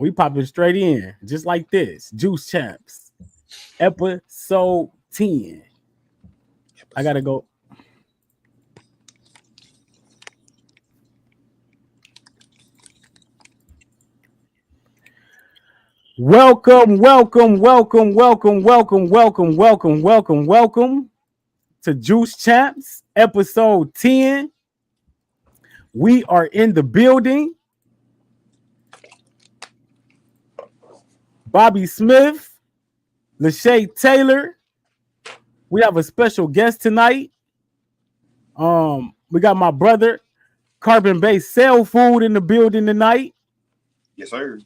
We popping straight in, just like this. Juice Champs, episode 10. I gotta go. Welcome, welcome, welcome, welcome, welcome, welcome, welcome, welcome, welcome to Juice Champs, episode 10. We are in the building. Bobby Smith, LASHAY Taylor. We have a special guest tonight. We got my brother, Carbon-Based Cellfood in the building tonight. Yes, sir.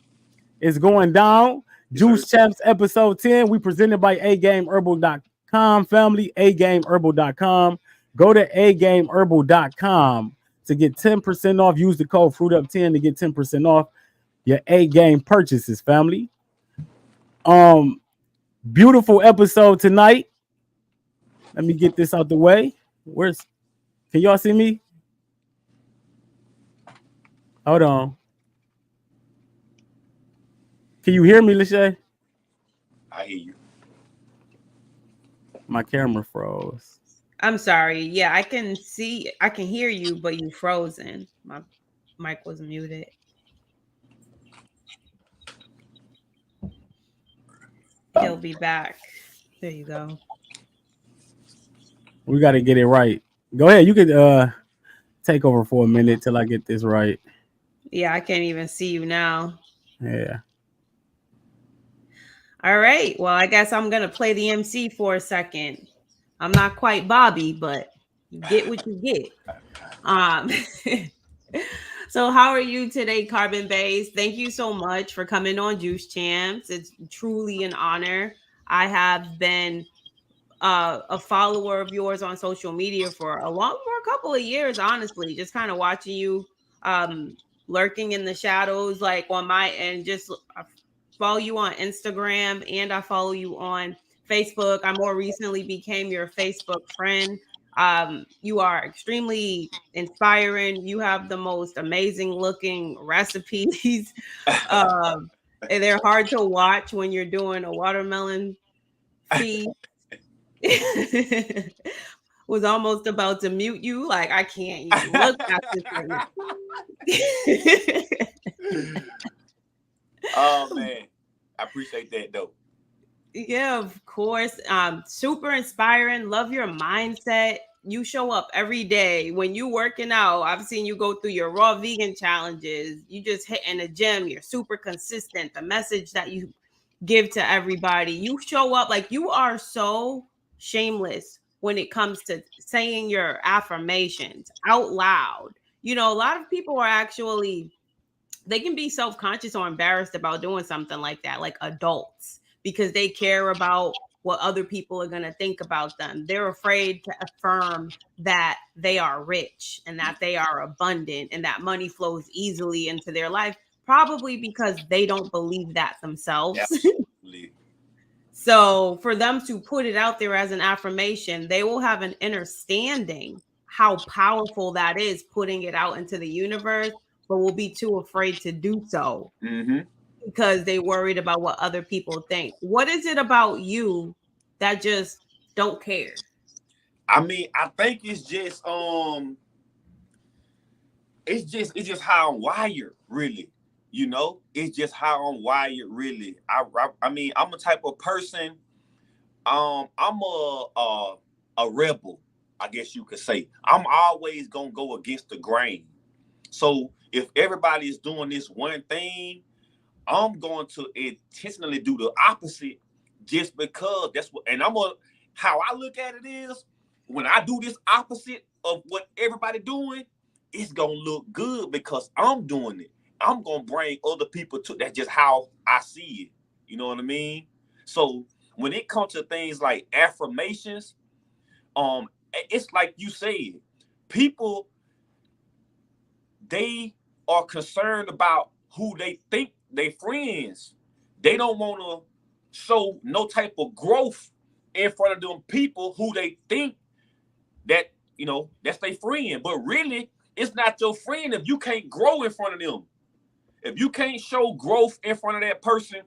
It's going down. Yes, Juice sir. Champs episode 10. We presented by agameherbal.com, family, agameherbal.com. Go to agameherbal.com to get 10% off. Use the code FRUITUP10 to get 10% off your A Game purchases, family. Beautiful episode tonight. Let me get this out the way. Can y'all see me? Hold on. Can you hear me, LASHAY? I hear you. My camera froze. I'm sorry. Yeah, I can hear you, but you frozen. My mic was muted. He'll be back. There you go. We got to get it right. Go ahead. You could take over for a minute till I get this right. Yeah, I can't even see you now. Yeah. All right. Well, I guess I'm going to play the MC for a second. I'm not quite Bobby, but you get what you get. So how are you today, Carbon-Based? Thank you so much for coming on Juice Champs. It's truly an honor. I have been a follower of yours on social media for a couple of years, honestly, just kind of watching you lurking in the shadows, like on my end. Just follow you on Instagram and I follow you on Facebook. I more recently became your Facebook friend. You are extremely inspiring. You have the most amazing looking recipes. And they're hard to watch when you're doing a watermelon feast. Was almost about to mute you. Like, I can't even look at this right now. Oh man, I appreciate that though. Yeah, of course. Super inspiring. Love your mindset. You show up every day when you working out. I've seen you go through your raw vegan challenges. You just hit in the gym. You're super consistent. The message that you give to everybody. You show up like you are so shameless when it comes to saying your affirmations out loud. You know, a lot of people are actually, they can be self-conscious or embarrassed about doing something like that, like adults, because they care about what other people are going to think about them. They're afraid to affirm that they are rich and that they are abundant and that money flows easily into their life, probably because they don't believe that themselves. Absolutely. So for them to put it out there as an affirmation, they will have an understanding how powerful that is, putting it out into the universe, but will be too afraid to do so because they worried about what other people think. What is it about you that just don't care? I mean, I think it's just how I'm wired, really. You know, it's just how I'm wired, really. I mean, I'm a type of person. I'm a rebel, I guess you could say. I'm always gonna go against the grain. So if everybody is doing this one thing, I'm going to intentionally do the opposite, just because that's what. And how I look at it is, when I do this opposite of what everybody doing, it's gonna look good because I'm doing it. I'm gonna bring other people to. That's just how I see it. You know what I mean? So when it comes to things like affirmations, it's like you said, people, they are concerned about who they think they friends. They don't want to show no type of growth in front of them people who they think that, you know, that's their friend. But really, it's not your friend if you can't grow in front of them. If you can't show growth in front of that person,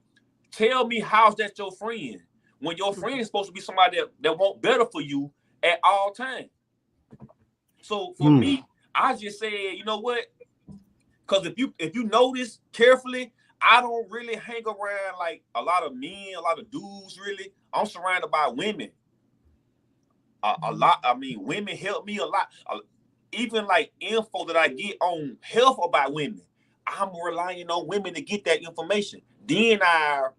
tell me how's that your friend? When your friend is supposed to be somebody that want better for you at all times. So for me, I just said, you know what? Because if you notice carefully, I don't really hang around like a lot of men, a lot of dudes. Really, I'm surrounded by women. A lot. I mean, women help me a lot. Even like info that I get on health about women, I'm relying on women to get that information. Then I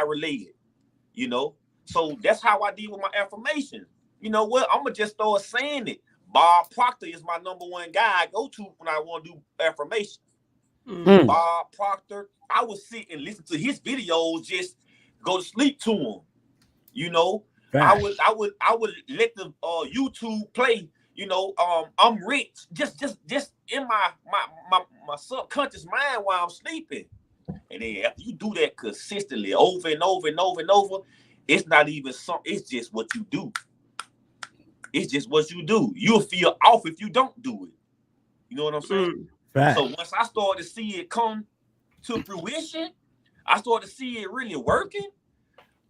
relate it. You know, so that's how I deal with my affirmations. You know what? I'm gonna just start saying it. Bob Proctor is my #1 guy I go to when I want to do affirmations. Bob Proctor, I would sit and listen to his videos, just go to sleep to him. You know, I would let the YouTube play. You know, I'm rich, just in my subconscious mind while I'm sleeping. And then after you do that consistently over and over and over and over, it's not even something. It's just what you do. It's just what you do. You'll feel off if you don't do it. You know what I'm saying? So once I started to see it come to fruition, I started to see it really working.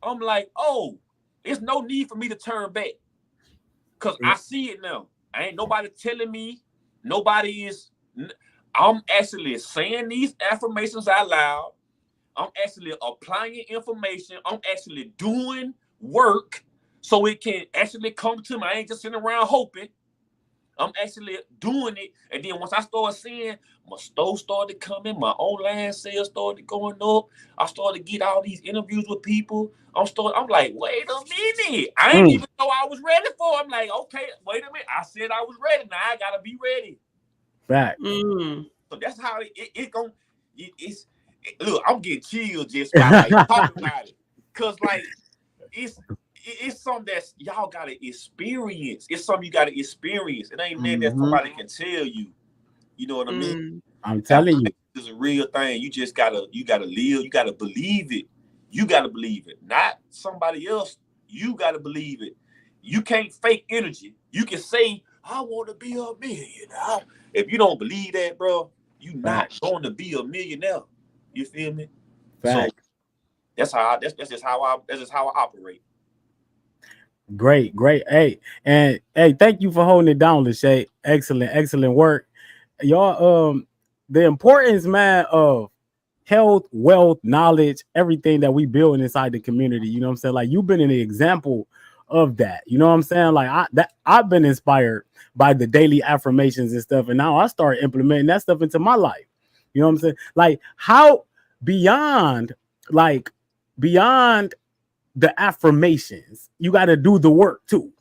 I'm like, oh, there's no need for me to turn back. Because I see it now. Ain't nobody telling me. I'm actually saying these affirmations out loud. I'm actually applying information. I'm actually doing work so it can actually come to me. I ain't just sitting around hoping. I'm actually doing it. And then once I started seeing my store started coming, my online sales started going up. I started to get all these interviews with people. I'm like, wait a minute. I ain't even know I was ready for it. I'm like, okay, wait a minute. I said I was ready. Now I gotta be ready. So that's how look, I'm getting chilled just by like talking about it. Cause like it's something that y'all gotta experience. It's something you gotta experience. It ain't nothing that somebody can tell you. You know what I mean? I'm telling you, it's a real thing. You just gotta live. You gotta believe it. You gotta believe it. Not somebody else. You gotta believe it. You can't fake energy. You can say, I want to be a millionaire. If you don't believe that, bro, you're not going to be a millionaire. You feel me? So that's just how I operate. Great. Hey, thank you for holding it down, LASHAY. Excellent work. Y'all, the importance, man, of health, wealth, knowledge, everything that we build inside the community. You know what I'm saying? Like, you've been an example of that. You know what I'm saying? Like, I've been inspired by the daily affirmations and stuff, and now I start implementing that stuff into my life. You know what I'm saying? Like, how beyond the affirmations, you got to do the work too.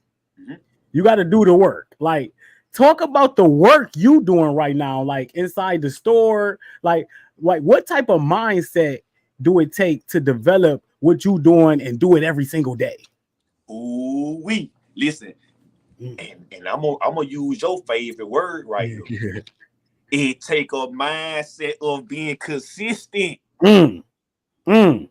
You got to do the work. Like, talk about the work you doing right now, like inside the store. Like what type of mindset do it take to develop what you doing and do it every single day? Ooh, listen, and I'm gonna use your favorite word right here. It take a mindset of being consistent. Now, bro,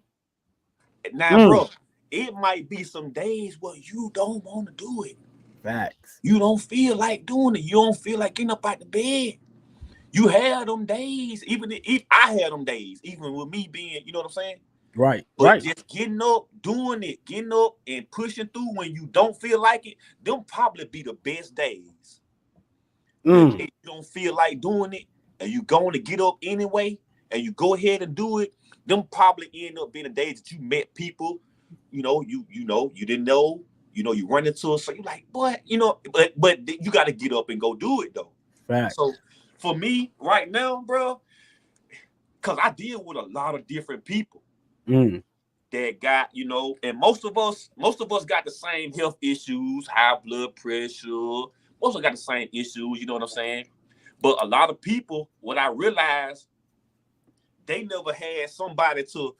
it might be some days where you don't want to do it. Facts. You don't feel like doing it. You don't feel like getting up out the bed. You had them days. Even if I had them days, even with me being, you know what I'm saying? Right. But just getting up, doing it, getting up and pushing through when you don't feel like it, them probably be the best days. If you don't feel like doing it and you going to get up anyway and you go ahead and do it, them probably end up being the days that you met people, you didn't know, you run into us, so you like, boy, but you got to get up and go do it though. Facts. So for me right now, bro, because I deal with a lot of different people that got, and most of us got the same health issues, high blood pressure. Most of us got the same issues, you know what I'm saying? But a lot of people, what I realized, they never had somebody to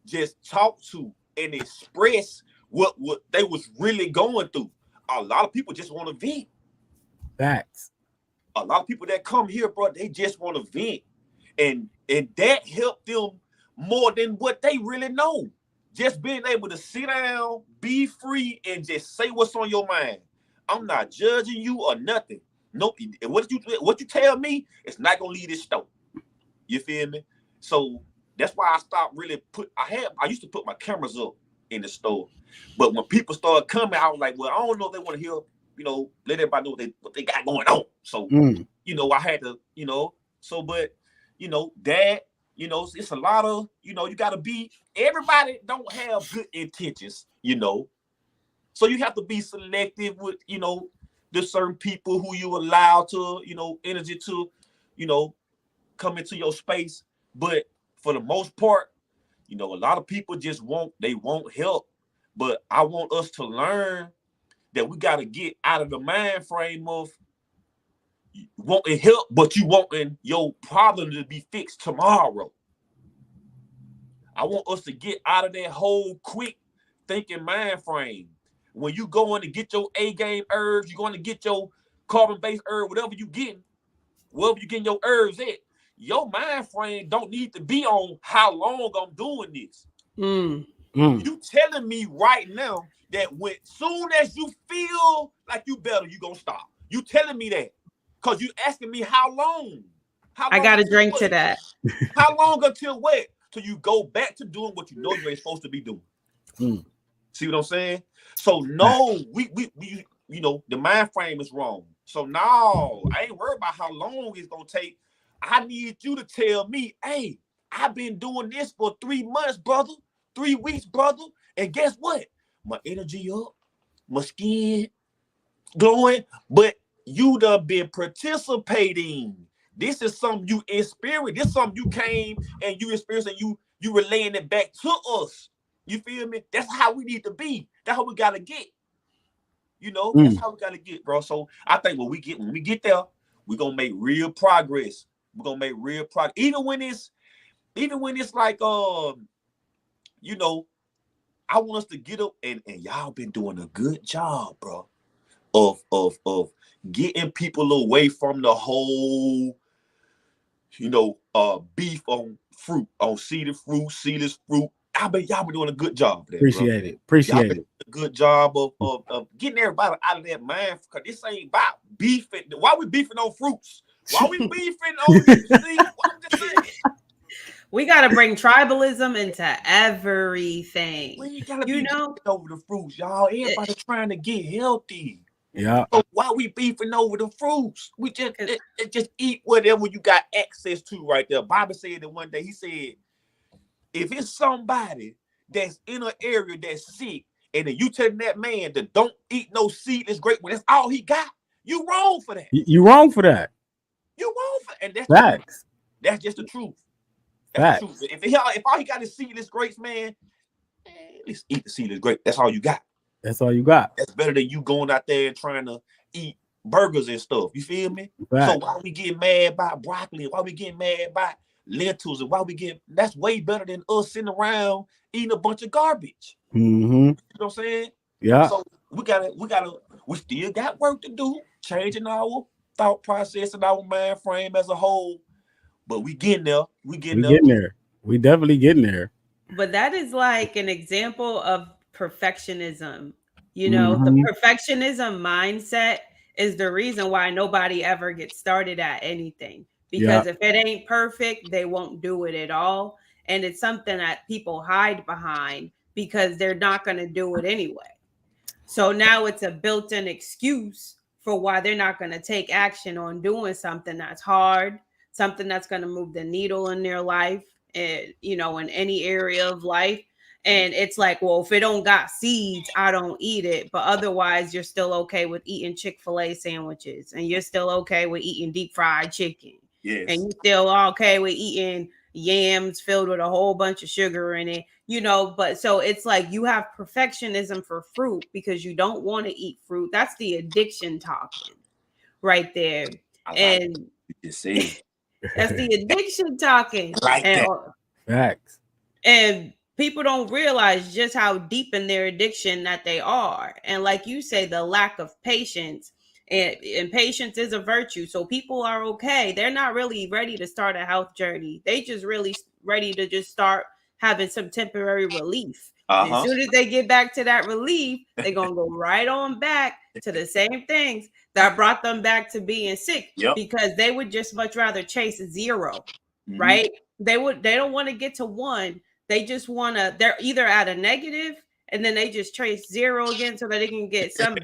just talk to and express what they was really going through. A lot of people just want to vent. Facts. A lot of people that come here, bro, they just want to vent. And that helped them more than what they really know. Just being able to sit down, be free, and just say what's on your mind. I'm not judging you or nothing. Nope. What you tell me, it's not gonna leave this store. You feel me? So that's why I stopped really I used to put my cameras up in the store. But when people started coming, I was like, well, I don't know if they want to hear, let everybody know what they got going on. So, I had to, but, that, it's a lot of, you got to be, everybody don't have good intentions, So you have to be selective with, the certain people who you allow to, energy to, come into your space. But for the most part, a lot of people just won't help. But I want us to learn that we got to get out of the mind frame of wanting help, but you wanting your problem to be fixed tomorrow. I want us to get out of that whole quick thinking mind frame. When you going to get your A game herbs, you're going to get your carbon-based herb, whatever you getting your herbs at. Your mind frame don't need to be on how long I'm doing this. You telling me right now that when soon as you feel like you better, you gonna stop. You telling me that because you asking me how long. I gotta drink to that. How long until what? Till you go back to doing what you ain't supposed to be doing. See what I'm saying? So no, we the mind frame is wrong. So no, I ain't worried about how long it's gonna take. I need you to tell me, hey, I've been doing this for 3 months, brother, 3 weeks, brother. And guess what? My energy up, my skin glowing, but you done been participating. This is something you in spirit. This is something you came and you experienced and you relaying it back to us. You feel me? That's how we need to be. That's how we gotta get. That's how we gotta get, bro. So I think when we get there, we're gonna make real progress. We're gonna make real progress. Even when it's like I want us to get up and y'all been doing a good job, bro, of getting people away from the whole, beef on fruit, on seedless fruit. Y'all been doing a good job there. Appreciate it. A good job of getting everybody out of that mind, because this ain't about beefing. Why we beefing on fruits? Why we beefing on seeds? I'm just saying. We got to bring tribalism into everything. We gotta be over the fruits, y'all. Everybody trying to get healthy. Yeah. So why we beefing over the fruits? We just eat whatever you got access to right there. Bobby said that one day. He said, if it's somebody that's in an area that's sick, and then you telling that man that don't eat no seedless grape when that's all he got, you wrong for that. You wrong for that. You wrong for, and that's facts. That's just the truth. That's the truth. If all he got is seedless grapes, man, at least eat the seedless grape. That's all you got. That's all you got. That's better than you going out there and trying to eat burgers and stuff. You feel me? Facts. So why we get mad about broccoli? Why we get mad about lentils? And why that's way better than us sitting around eating a bunch of garbage. You know what I'm saying? Yeah. So we still got work to do, changing our thought process and our mind frame as a whole. But we getting there. We getting there. We definitely getting there. But that is like an example of perfectionism. The perfectionism mindset is the reason why nobody ever gets started at anything. Because if it ain't perfect, they won't do it at all. And it's something that people hide behind because they're not going to do it anyway. So now it's a built-in excuse for why they're not going to take action on doing something that's hard, something that's going to move the needle in their life, and, in any area of life. And it's like, well, if it don't got seeds, I don't eat it. But otherwise, you're still okay with eating Chick-fil-A sandwiches, and you're still okay with eating deep fried chicken. Yes. And you're still okay with eating yams filled with a whole bunch of sugar in it, but so it's like you have perfectionism for fruit because you don't want to eat fruit. That's the addiction talking right there. And that's the addiction talking. Like that. Facts. And people don't realize just how deep in their addiction that they are. And like you say, the lack of patience. And patience is a virtue. So people are okay. They're not really ready to start a health journey. They just really ready to just start having some temporary relief. As soon as they get back to that relief, they're going to go right on back to the same things that brought them back to being sick, because they would just much rather chase zero, right? They don't want to get to 1. They just want to, they're either at a negative and then they just trace 0 again so that they can get some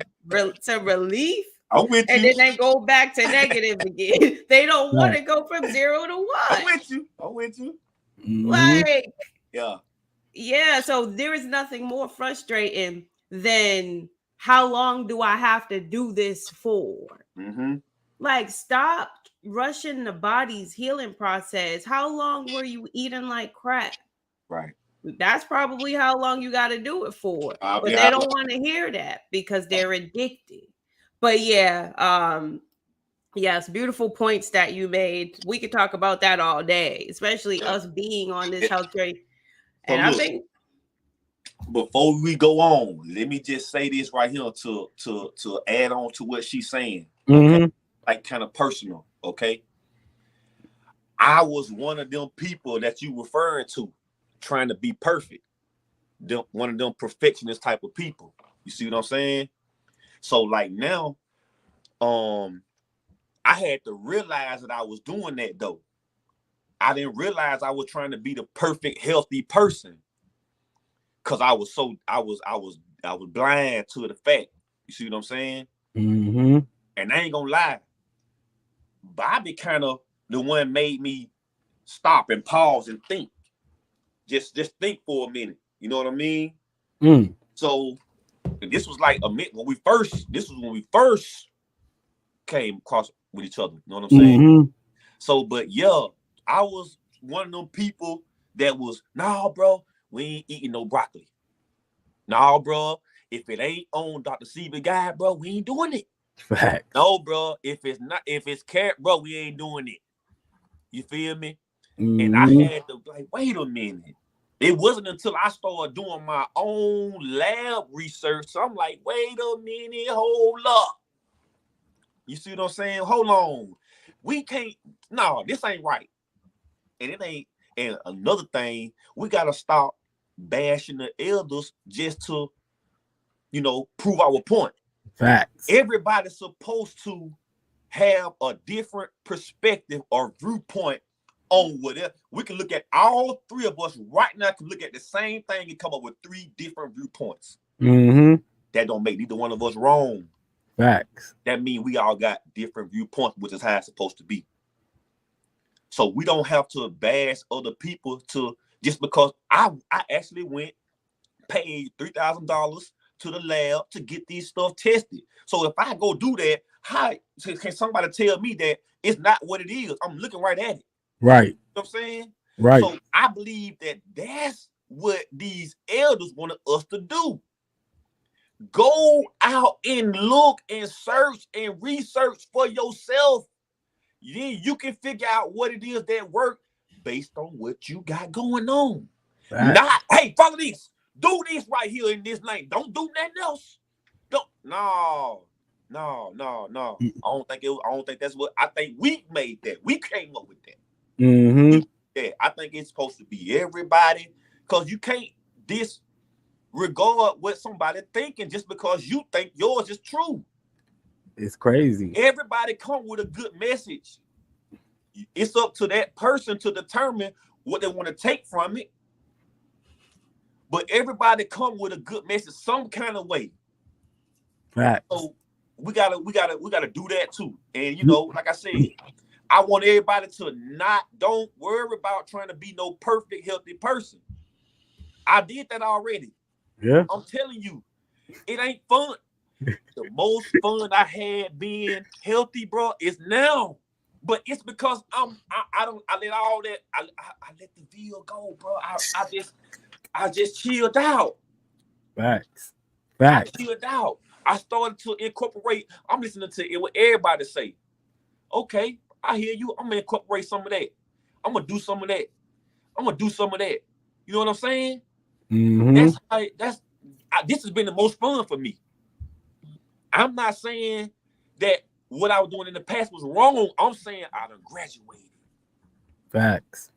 relief. I'm with and you. then they go back to negative again. They don't want Right. to go from 0 to 1. I'm with you. I'm with you. Like, yeah. So there is nothing more frustrating than how long do I have to do this for? Like, stop rushing the body's healing process. How long were you eating like crap? Right. That's probably how long you got to do it for. But yeah, they don't want to hear that because they're addicted. But yeah, yes, beautiful points that you made. We could talk about that all day, especially us being on this health journey. And so I think before we go on, let me just say this right here to add on to what she's saying. Okay? Like kind of personal, okay? I was one of them people that you referring to, trying to be perfect. One of them perfectionist type of people. You see what I'm saying? So like now, I had to realize that I was doing that though. I didn't realize I was trying to be the perfect, healthy person. Cause I was blind to the fact. You see what I'm saying? And I ain't gonna lie. Bobby kind of the one made me stop and pause and think. Just think for a minute. You know what I mean? So this was like when we first came across with each other. You know what I'm saying? So, but yeah, I was one of them people that was, nah, bro, we ain't eating no broccoli. Nah, bro, if it ain't on Dr. Seaver guide, bro, we ain't doing it. Fact. No, bro, if it's carrot, bro, we ain't doing it. You feel me? And I had to like, wait a minute. It wasn't until I started doing my own lab research. So I'm like, wait a minute, hold up. You see what I'm saying? Hold on. We can't, no, this ain't right. And it ain't, and another thing, we gotta stop bashing the elders just to, prove our point. Facts. Everybody's supposed to have a different perspective or viewpoint on whatever. We can look at all three of us right now, can look at the same thing and come up with 3 different viewpoints. That don't make neither one of us wrong. Facts. That means we all got different viewpoints, which is how it's supposed to be. So we don't have to bash other people just because I actually paid $3,000 to the lab to get these stuff tested. So if I go do that, how can somebody tell me that it's not what it is? I'm looking right at it. Right. You know what I'm saying? Right. So I believe that that's what these elders wanted us to do. Go out and look and search and research for yourself. Then you can figure out what it is that works based on what you got going on. Not, hey, follow this. Do this right here in this lane. Don't do nothing else. No. I don't think that's what I think we made that. We came up with that. Yeah, I think it's supposed to be everybody, because you can't disregard what somebody thinking just because you think yours is true. It's crazy. Everybody come with a good message. It's up to that person to determine what they want to take from it. But everybody come with a good message some kind of way. Right. So we gotta do that too. And like I said, I want everybody to don't worry about trying to be no perfect, healthy person. I did that already. Yeah. I'm telling you, it ain't fun. The most fun I had being healthy, bro, is now. But it's because I let all that, I let the deal go, bro. I just chilled out. Facts. I chilled out. I started to incorporate. I'm listening to what everybody say. Okay, I hear you. I'm gonna incorporate some of that. I'm gonna do some of that. I'm gonna do some of that. You know what I'm saying? This has been the most fun for me. I'm not saying that what I was doing in the past was wrong. I'm saying I done graduated. Facts.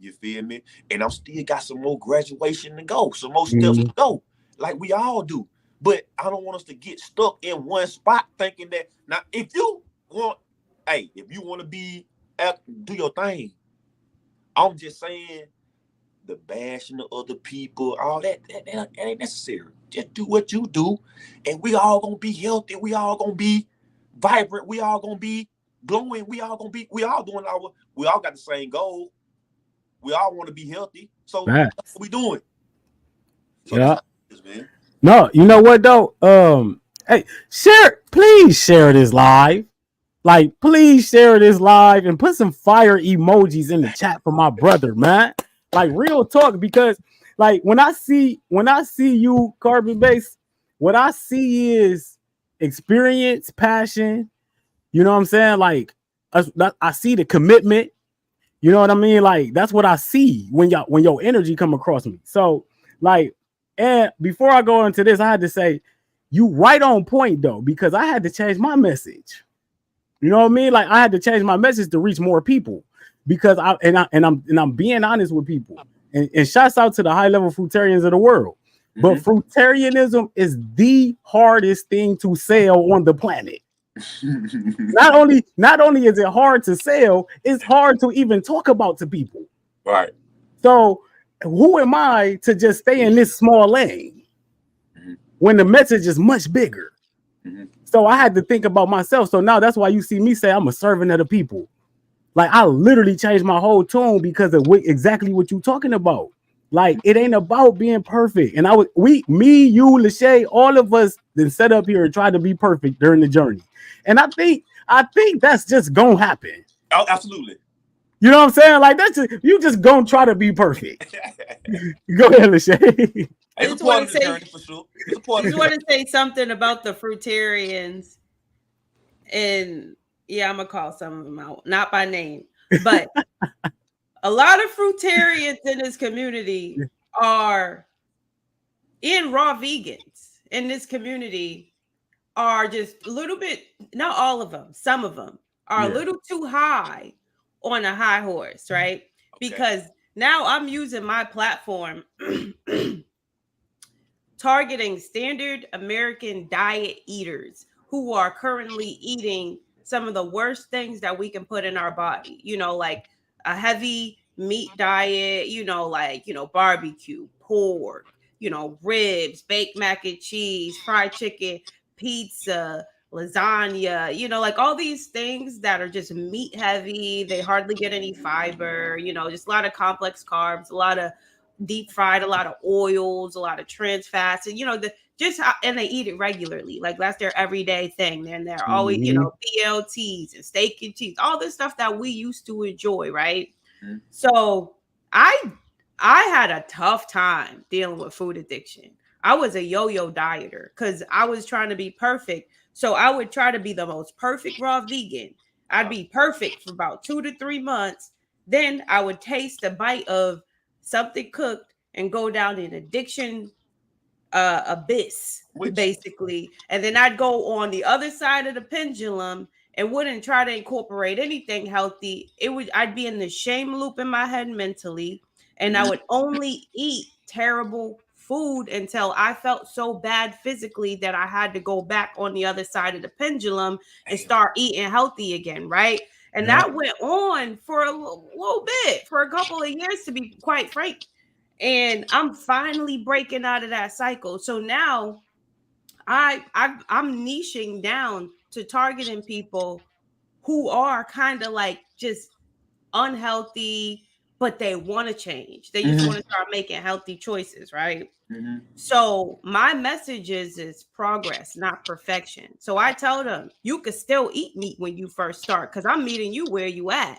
You feel me? And I'm still got some more graduation to go, some more steps to go, like we all do. But I don't want us to get stuck in one spot thinking that now, if you want to do your thing, I'm just saying the bashing of other people, all that ain't necessary. Just do what you do, and we all gonna be healthy. We all gonna be vibrant. We all gonna be glowing. We all doing we all got the same goal. We all want to be healthy. So Facts. that's what we doing. So Yeah. that's how it is, man. No, you know what though? Hey, please share this live. Like, please share this live and put some fire emojis in the chat for my brother, man. Like, real talk, because like when I see you carbon based, what I see is experience, passion. You know what I'm saying? Like, I see the commitment. You know what I mean? Like, that's what I see when your energy come across me. So, like, and before I go into this, I had to say, you right on point though, because I had to change my message. You know what I mean? Like, I had to change my message to reach more people, because I'm being honest with people. And shouts out to the high level fruitarians of the world. But fruitarianism is the hardest thing to sell on the planet. Not only is it hard to sell, it's hard to even talk about to people. Right. So who am I to just stay in this small lane when the message is much bigger? So I had to think about myself. So now that's why you see me say I'm a servant of the people. Like, I literally changed my whole tone because of exactly what you're talking about. Like, it ain't about being perfect. And you, LASHAY, all of us then set up here and try to be perfect during the journey. And I think that's just gonna happen. Oh, absolutely. You know what I'm saying? Like, you just gonna try to be perfect. Go ahead, LASHAY. It's a part of the journey for sure. I just want to say something about the fruitarians, and yeah, I'm gonna call some of them out, not by name, but a lot of fruitarians in this community are raw vegans in this community are just a little bit, not all of them, some of them are a little too high on a high horse, right? Okay. Because now I'm using my platform targeting standard American diet eaters who are currently eating some of the worst things that we can put in our body, you know, like a heavy meat diet, you know, like, you know, barbecue, pork, you know, ribs, baked mac and cheese, fried chicken, pizza, lasagna, you know, like all these things that are just meat heavy. They hardly get any fiber, you know, just a lot of complex carbs, a lot of deep fried, a lot of oils, a lot of trans fats, and you know, and they eat it regularly. Like, that's their everyday thing. And they're always, you know, BLTs and steak and cheese, all this stuff that we used to enjoy, right? So I had a tough time dealing with food addiction. I was a yo-yo dieter because I was trying to be perfect. So I would try to be the most perfect raw vegan. I'd be perfect for about 2 to 3 months. Then I would taste a bite of something cooked and go down an addiction abyss, basically. And then I'd go on the other side of the pendulum and wouldn't try to incorporate anything healthy. I'd be in the shame loop in my head mentally, and I would only eat terrible food until I felt so bad physically that I had to go back on the other side of the pendulum and start eating healthy again, right? And that went on for a little bit, for a couple of years, to be quite frank. And I'm finally breaking out of that cycle. So now I'm niching down to targeting people who are kind of like just unhealthy, but they want to change. They just want to start making healthy choices, right? So my message is progress, not perfection. So I tell them, you could still eat meat when you first start, because I'm meeting you where you at.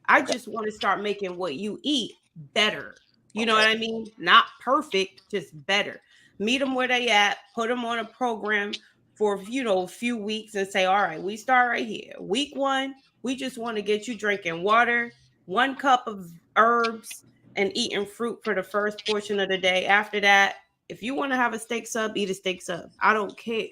I just want to start making what you eat better. You know what I mean? Not perfect, just better. Meet them where they at, put them on a program for, you know, a few weeks and say, all right, we start right here. Week 1, we just want to get you drinking water, 1 cup of herbs, and eating fruit for the first portion of the day. After that, if you want to have a steak sub, eat a steak sub. I don't care.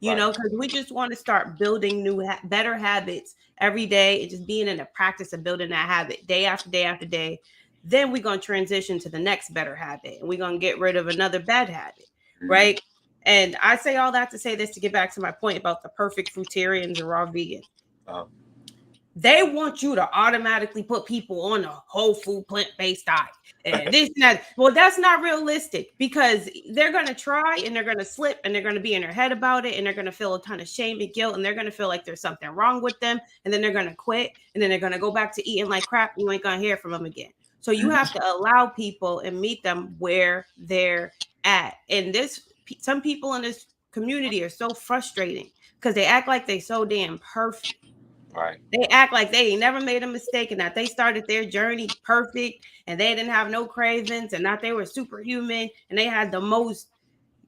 You know, because we just want to start building new, better habits every day and just being in the practice of building that habit day after day after day. Then we're going to transition to the next better habit, and we're going to get rid of another bad habit, right? And I say all that to say this, to get back to my point about the perfect fruitarians and raw vegan. they want you to automatically put people on a whole food plant-based diet and this and that. Well, that's not realistic because they're going to try and they're going to slip and they're going to be in their head about it and they're going to feel a ton of shame and guilt and they're going to feel like there's something wrong with them and then they're going to quit and then they're going to go back to eating like crap. You ain't going to hear from them again. So you have to allow people and meet them where they're at. And some people in this community are so frustrating because they act like they so damn perfect. Right. They act like they ain't never made a mistake and that they started their journey perfect and they didn't have no cravings and that they were superhuman and they had the most,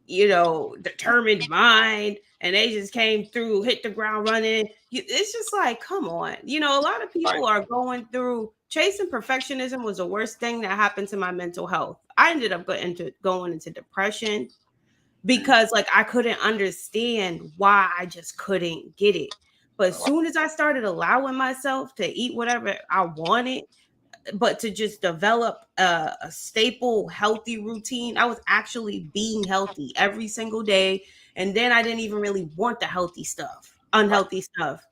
determined mind and they just came through, hit the ground running. It's just like, come on. A lot of people are going through chasing perfectionism was the worst thing that happened to my mental health. I ended up going into depression because I couldn't understand why I just couldn't get it. But as soon as I started allowing myself to eat whatever I wanted, but to just develop a staple, healthy routine, I was actually being healthy every single day. And then I didn't even really want the unhealthy stuff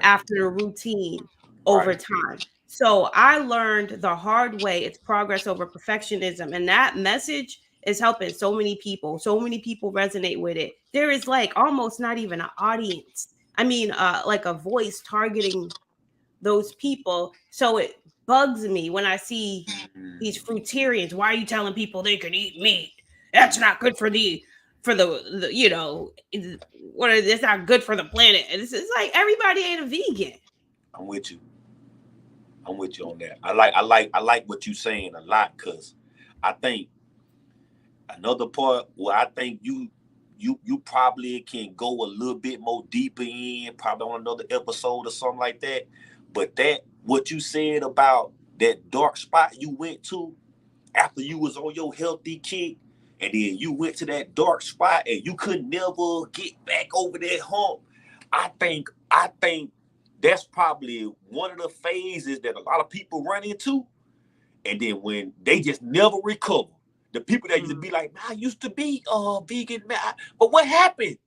after the routine over time. So I learned the hard way. It's progress over perfectionism. And that message is helping so many people. So many people resonate with it. There is almost not even an audience. I mean, a voice targeting those people. So it bugs me when I see these fruitarians. Why are you telling people they can eat meat? That's not good for it's not good for the planet. And it's like everybody ain't a vegan. I'm with you on that. I like what you're saying a lot because I think another part where I think you probably can go a little bit more deeper in, probably on another episode or something like that. But what you said about that dark spot you went to after you was on your healthy kick, and then you went to that dark spot and you could never get back over that hump. I think that's probably one of the phases that a lot of people run into. And then when they just never recover. The people that used to be like, man, I used to be vegan, man. But what happened?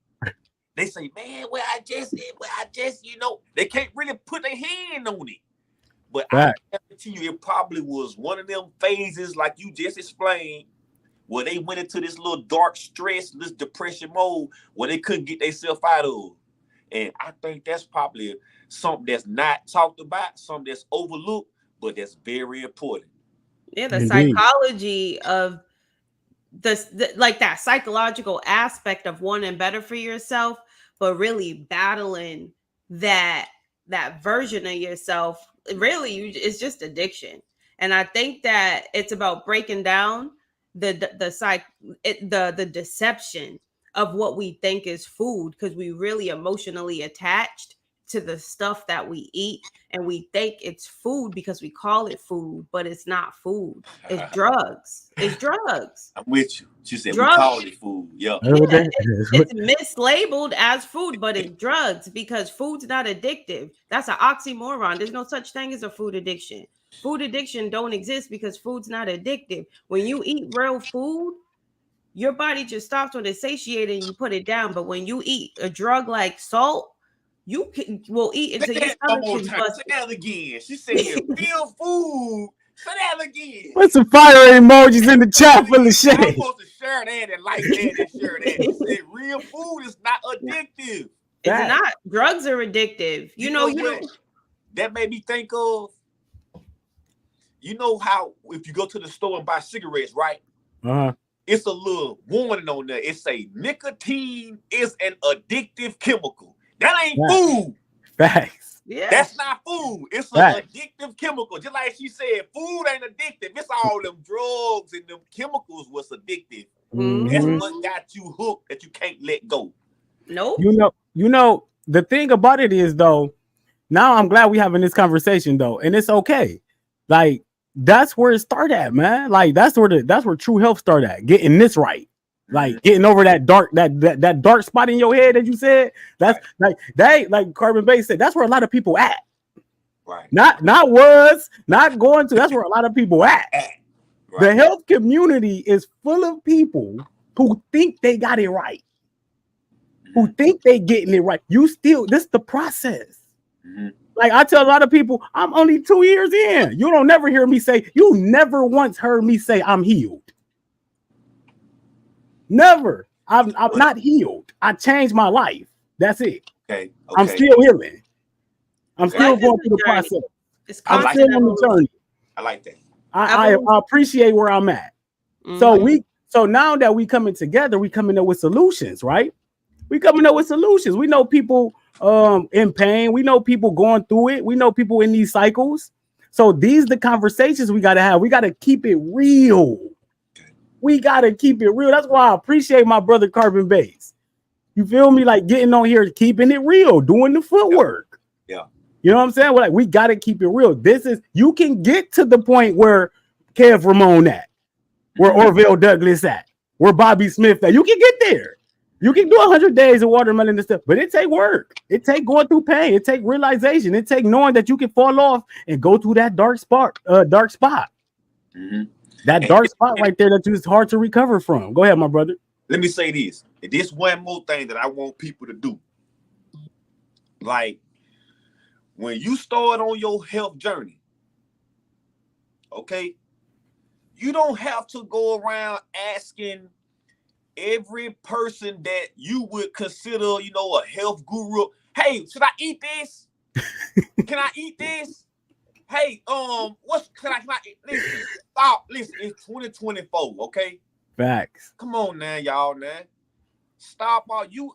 They say, man, they can't really put their hand on it. But I guarantee you, it probably was one of them phases like you just explained, where they went into this little dark stress, this depression mode, where they couldn't get themselves out of. And I think that's probably something that's not talked about, something that's overlooked, but that's very important. Yeah, the psychology of that psychological aspect of wanting better for yourself, but really battling that version of yourself. Really, it's just addiction. And I think that it's about breaking down the deception of what we think is food, because we really emotionally attached to the stuff that we eat, and we think it's food because we call it food, but it's not food. It's drugs. It's drugs. I'm with you. She said drugs. We call it food. Yeah. It's mislabeled as food, but it's drugs because food's not addictive. That's an oxymoron. There's no such thing as a food addiction. Food addiction don't exist because food's not addictive. When you eat real food, your body just stops when it's satiated and you put it down. But when you eat a drug like salt, you will eat until your stomach is busted. Say that again. She said real food. Say that again. Put some fire emojis in the chat for LASHAY. I'm supposed to share that and like that and share that. He said real food is not addictive. It's not. Drugs are addictive. You know. That made me think of, how if you go to the store and buy cigarettes, right? Uh-huh. It's a little warning on there. It say nicotine is an addictive chemical. That ain't food. Facts. Yeah. That's not food. It's an addictive chemical. Just like she said, food ain't addictive. It's all them drugs and them chemicals was addictive. Mm-hmm. That's what got you hooked that you can't let go. Nope. The thing about it is, though, now I'm glad we having this conversation, though, and it's okay. Like, that's where it started at, man. Like, that's where true health started at. Getting this right. Like getting over that dark spot in your head that you said. That's like Carbon Base said. That's where a lot of people at. Right. Not going to. That's where a lot of people at. Right. The health community is full of people who think they got it right. Who think they getting it right. This is the process. Mm-hmm. Like I tell a lot of people, I'm only 2 years in. You don't never hear me say, you never once heard me say I'm healed. Never. I'm not healed. I changed my life. That's it. Okay. I'm still healing. I'm still Life is going a through the journey. process. It's I'm constant still on the evolution. journey. I like that. I appreciate where I'm at. Mhm. So now that we coming together, we coming up with solutions, right? We coming up with solutions. We know people in pain. We know people going through it. We know people in these cycles. So these the conversations we gotta have. We gotta keep it real. We gotta keep it real. That's why I appreciate my brother Carbonbased. You feel me? Like getting on here, keeping it real, doing the footwork. Yeah. You know what I'm saying? We're like, we gotta keep it real. This is you can get to the point where Kev Ramon at, where Orville Douglas at, where Bobby Smith at. You can get there. You can do 100 days of watermelon and stuff, but it take work. It take going through pain. It take realization. It take knowing that you can fall off and go through that dark spot. Mm-hmm. That dark spot right there that is hard to recover from. Go ahead, my brother. Let me say this. This one more thing that I want people to do. Like, when you start on your health journey, okay, you don't have to go around asking every person that you would consider, a health guru. Hey, should I eat this? Can I eat this? Hey, can I eat? Listen, stop. Listen, it's 2024, okay? Facts. Come on now, y'all, now. Stop all you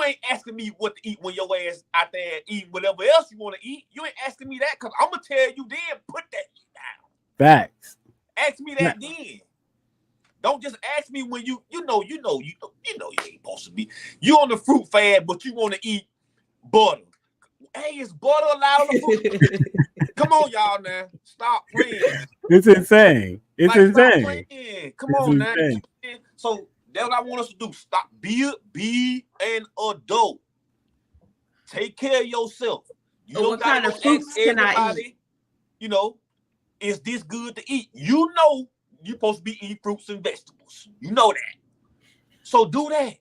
ain't asking me what to eat when your ass out there eating whatever else you want to eat. You ain't asking me that because I'm gonna tell you then put that down. Facts. Ask me that then. Don't just ask me when you ain't supposed to be. You on the fruit fad, but you want to eat butter. Hey, is butter allowed on the fruit? Come on, y'all now. Stop playing. It's insane. It's insane. Stop playing. Come on now. So that's what I want us to do. Stop. Be an adult. Take care of yourself. You don't gotta go ask everybody, is this good to eat? You know you're supposed to be eating fruits and vegetables. You know that. So do that.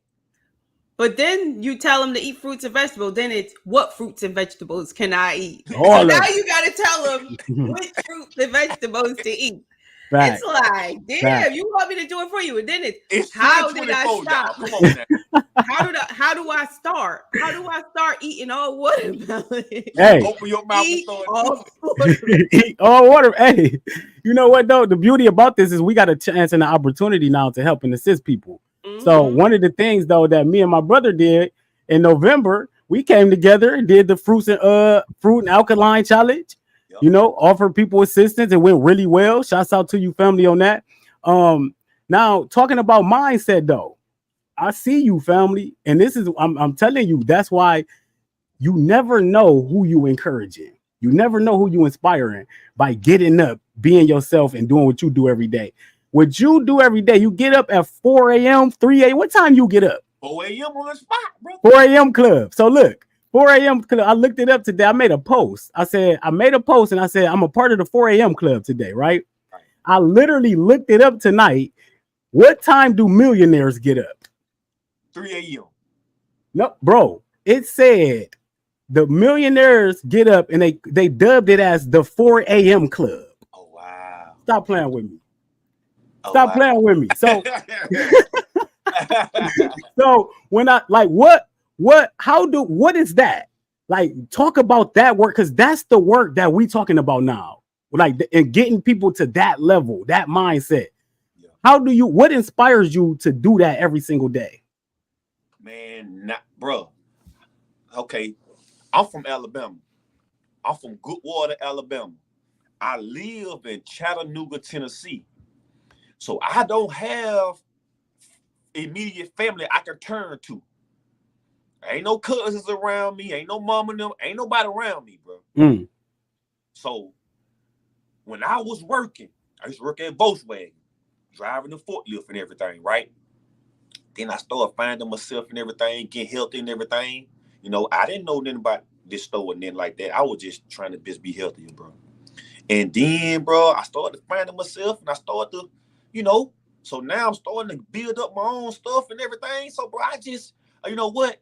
But then you tell them to eat fruits and vegetables. Then it's what fruits and vegetables can I eat? All so now you got to tell them which fruits and vegetables to eat. Facts. It's like, damn, Facts. you want me to do it for you. And then it's how did I stop? Come on now. How do I start? How do I start eating all watermelon? Hey, open your mouth and start eat all water. Hey, you know what though? The beauty about this is we got a chance and an opportunity now to help and assist people. Mm-hmm. So one of the things though that me and my brother did in November, we came together and did the fruit and alkaline challenge. Yep. Offer people assistance. It went really well. Shouts out to you, family, on that. Now talking about mindset though, I see you, family, and this is I'm telling you, that's why you never know who you encouraging. You never know who you inspiring by getting up, being yourself, and doing what you do every day. What you do every day, you get up at 4 a.m., 3 a.m. What time you get up? 4 a.m. on the spot, bro. 4 a.m. club. So look, 4 a.m. club. I looked it up today. I made a post. I made a post and I said, I'm a part of the 4 a.m. club today, right? I literally looked it up tonight. What time do millionaires get up? 3 a.m. No, bro. It said the millionaires get up and they dubbed it as the 4 a.m. club. Oh, wow. Stop playing with me. Stop playing with me. So, so when I like what is that? Like, talk about that work, because that's the work that we talking about now. Like, and getting people to that level, that mindset. Yeah. What inspires you to do that every single day? Man, bro. Okay, I'm from Alabama. I'm from Goodwater, Alabama. I live in Chattanooga, Tennessee. So I don't have immediate family I can turn to. Ain't no cousins around me. Ain't no mom and them. Ain't nobody around me, bro. Mm. So when I was working, I used to work at Volkswagen, driving the forklift and everything, right? Then I started finding myself and everything, getting healthy and everything. I didn't know nothing about this store and then like that. I was just trying to just be healthier, bro. And then, bro, I started finding myself and I started to, so now I'm starting to build up my own stuff and everything. So, bro, I just, you know what?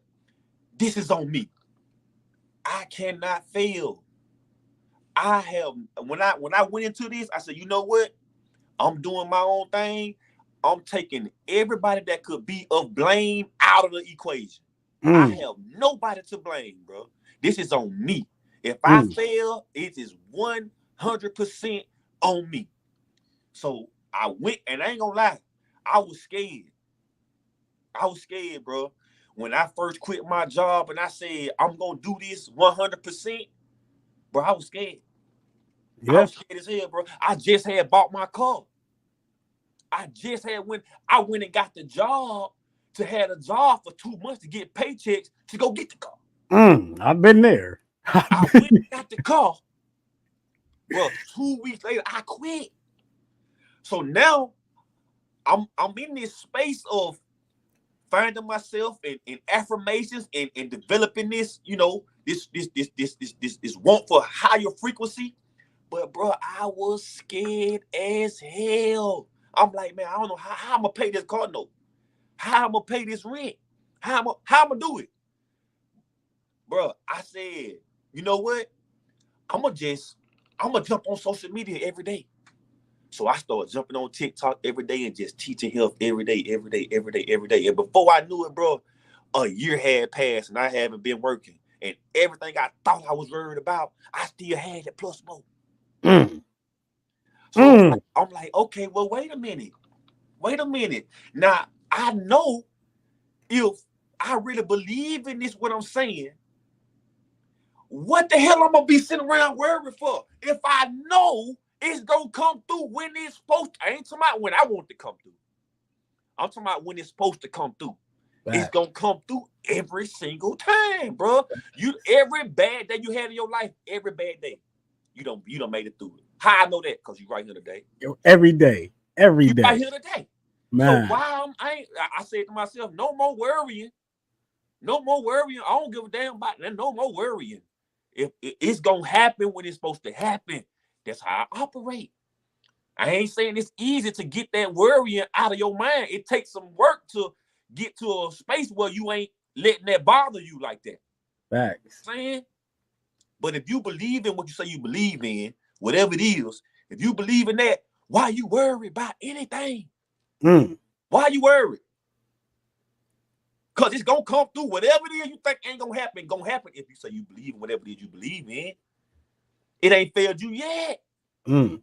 This is on me. I cannot fail. I have when I went into this, I said, you know what? I'm doing my own thing. I'm taking everybody that could be of blame out of the equation. I have nobody to blame, bro. This is on me. If I fail, it is 100% on me. So I went, and I ain't gonna lie, I was scared. I was scared, bro. When I first quit my job and I said I'm gonna do this 100%, bro, I was scared. I Yeah. was scared as hell, bro. I just had bought my car. I went and got the job to have a job for 2 months to get paychecks to go get the car. I've been there. I went and got the car, bro. 2 weeks later, I quit. So now I'm in this space of finding myself in affirmations and developing this, this want for higher frequency. But bro, I was scared as hell. I'm like, man, I don't know how I'm gonna pay this car note. How I'm gonna pay this rent. How I'm gonna do it. Bro, I said, you know what? I'm gonna jump on social media every day. So I started jumping on TikTok every day and just teaching health every day. And before I knew it, bro, a year had passed and I haven't been working. And everything I thought I was worried about, I still had it plus more. So I'm like, okay, well, wait a minute. Now, I know if I really believe in this, what I'm saying, what the hell I'm going to be sitting around worried for? If I know it's going to come through when it's supposed to. I ain't talking about when I want it to come through. I'm talking about when it's supposed to come through. Right. It's going to come through every single time, bro. Every bad day you had in your life, every bad day, you don't made it through it. How I know that? Because you right here today. Every day. You right here today. Man. So why I said to myself, no more worrying. No more worrying. I don't give a damn about that. No more worrying. If it's going to happen when it's supposed to happen, that's how I operate. I ain't saying it's easy to get that worrying out of your mind. It takes some work to get to a space where you ain't letting that bother you like that. Facts. Saying? But if you believe in what you say you believe in, whatever it is, if you believe in that, why you worry about anything? Why you worried? Because it's going to come through. Whatever it is you think ain't going to happen if you say you believe in whatever it is you believe in. It ain't failed you yet. You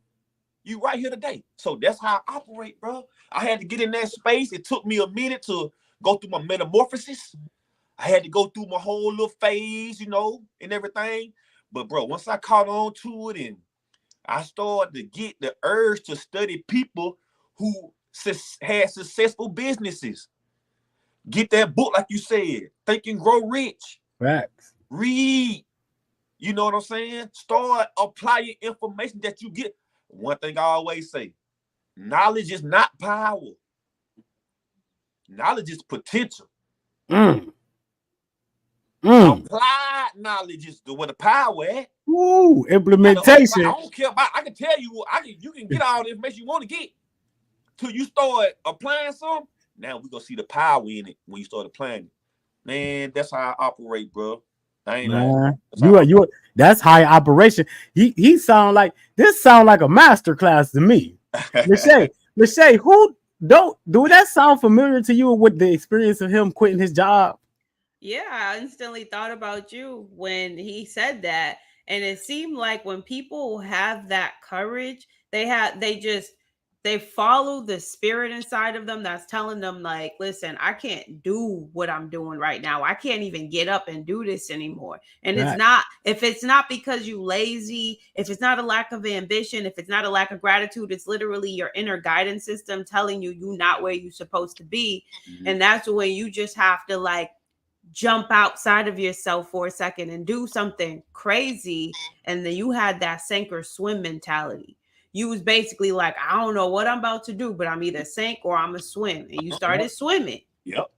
right here today. So that's how I operate, bro. I had to get in that space. It took me a minute to go through my metamorphosis. I had to go through my whole little phase, and everything. But, bro, once I caught on to it and I started to get the urge to study people who had successful businesses. Get that book, like you said, Think and Grow Rich. Facts. Read. You know what I'm saying? Start applying information that you get. One thing I always say, knowledge is not power. Knowledge is potential. Applied knowledge is where the power at. Implementation. I don't care about. I can tell you. You can get all the information you want to get till you start applying some. Now we're gonna see the power in it when you start applying it. Man, that's how I operate, bro. I ain't lying. That's high operation. He sound like a master class to me. LASHAY, who do that sound familiar to you with the experience of him quitting his job? Yeah, I instantly thought about you when he said that. And it seemed like when people have that courage, they follow the spirit inside of them that's telling them, like, listen, I can't do what I'm doing right now. I can't even get up and do this anymore. And if it's not because you lazy, if it's not a lack of ambition, if it's not a lack of gratitude, it's literally your inner guidance system telling you you're not where you're supposed to be. And that's when you just have to, like, jump outside of yourself for a second and do something crazy. And then you had that sink or swim mentality. You was basically like, I don't know what I'm about to do, but I'm either sink or I'm a swim. And you started swimming. Yep.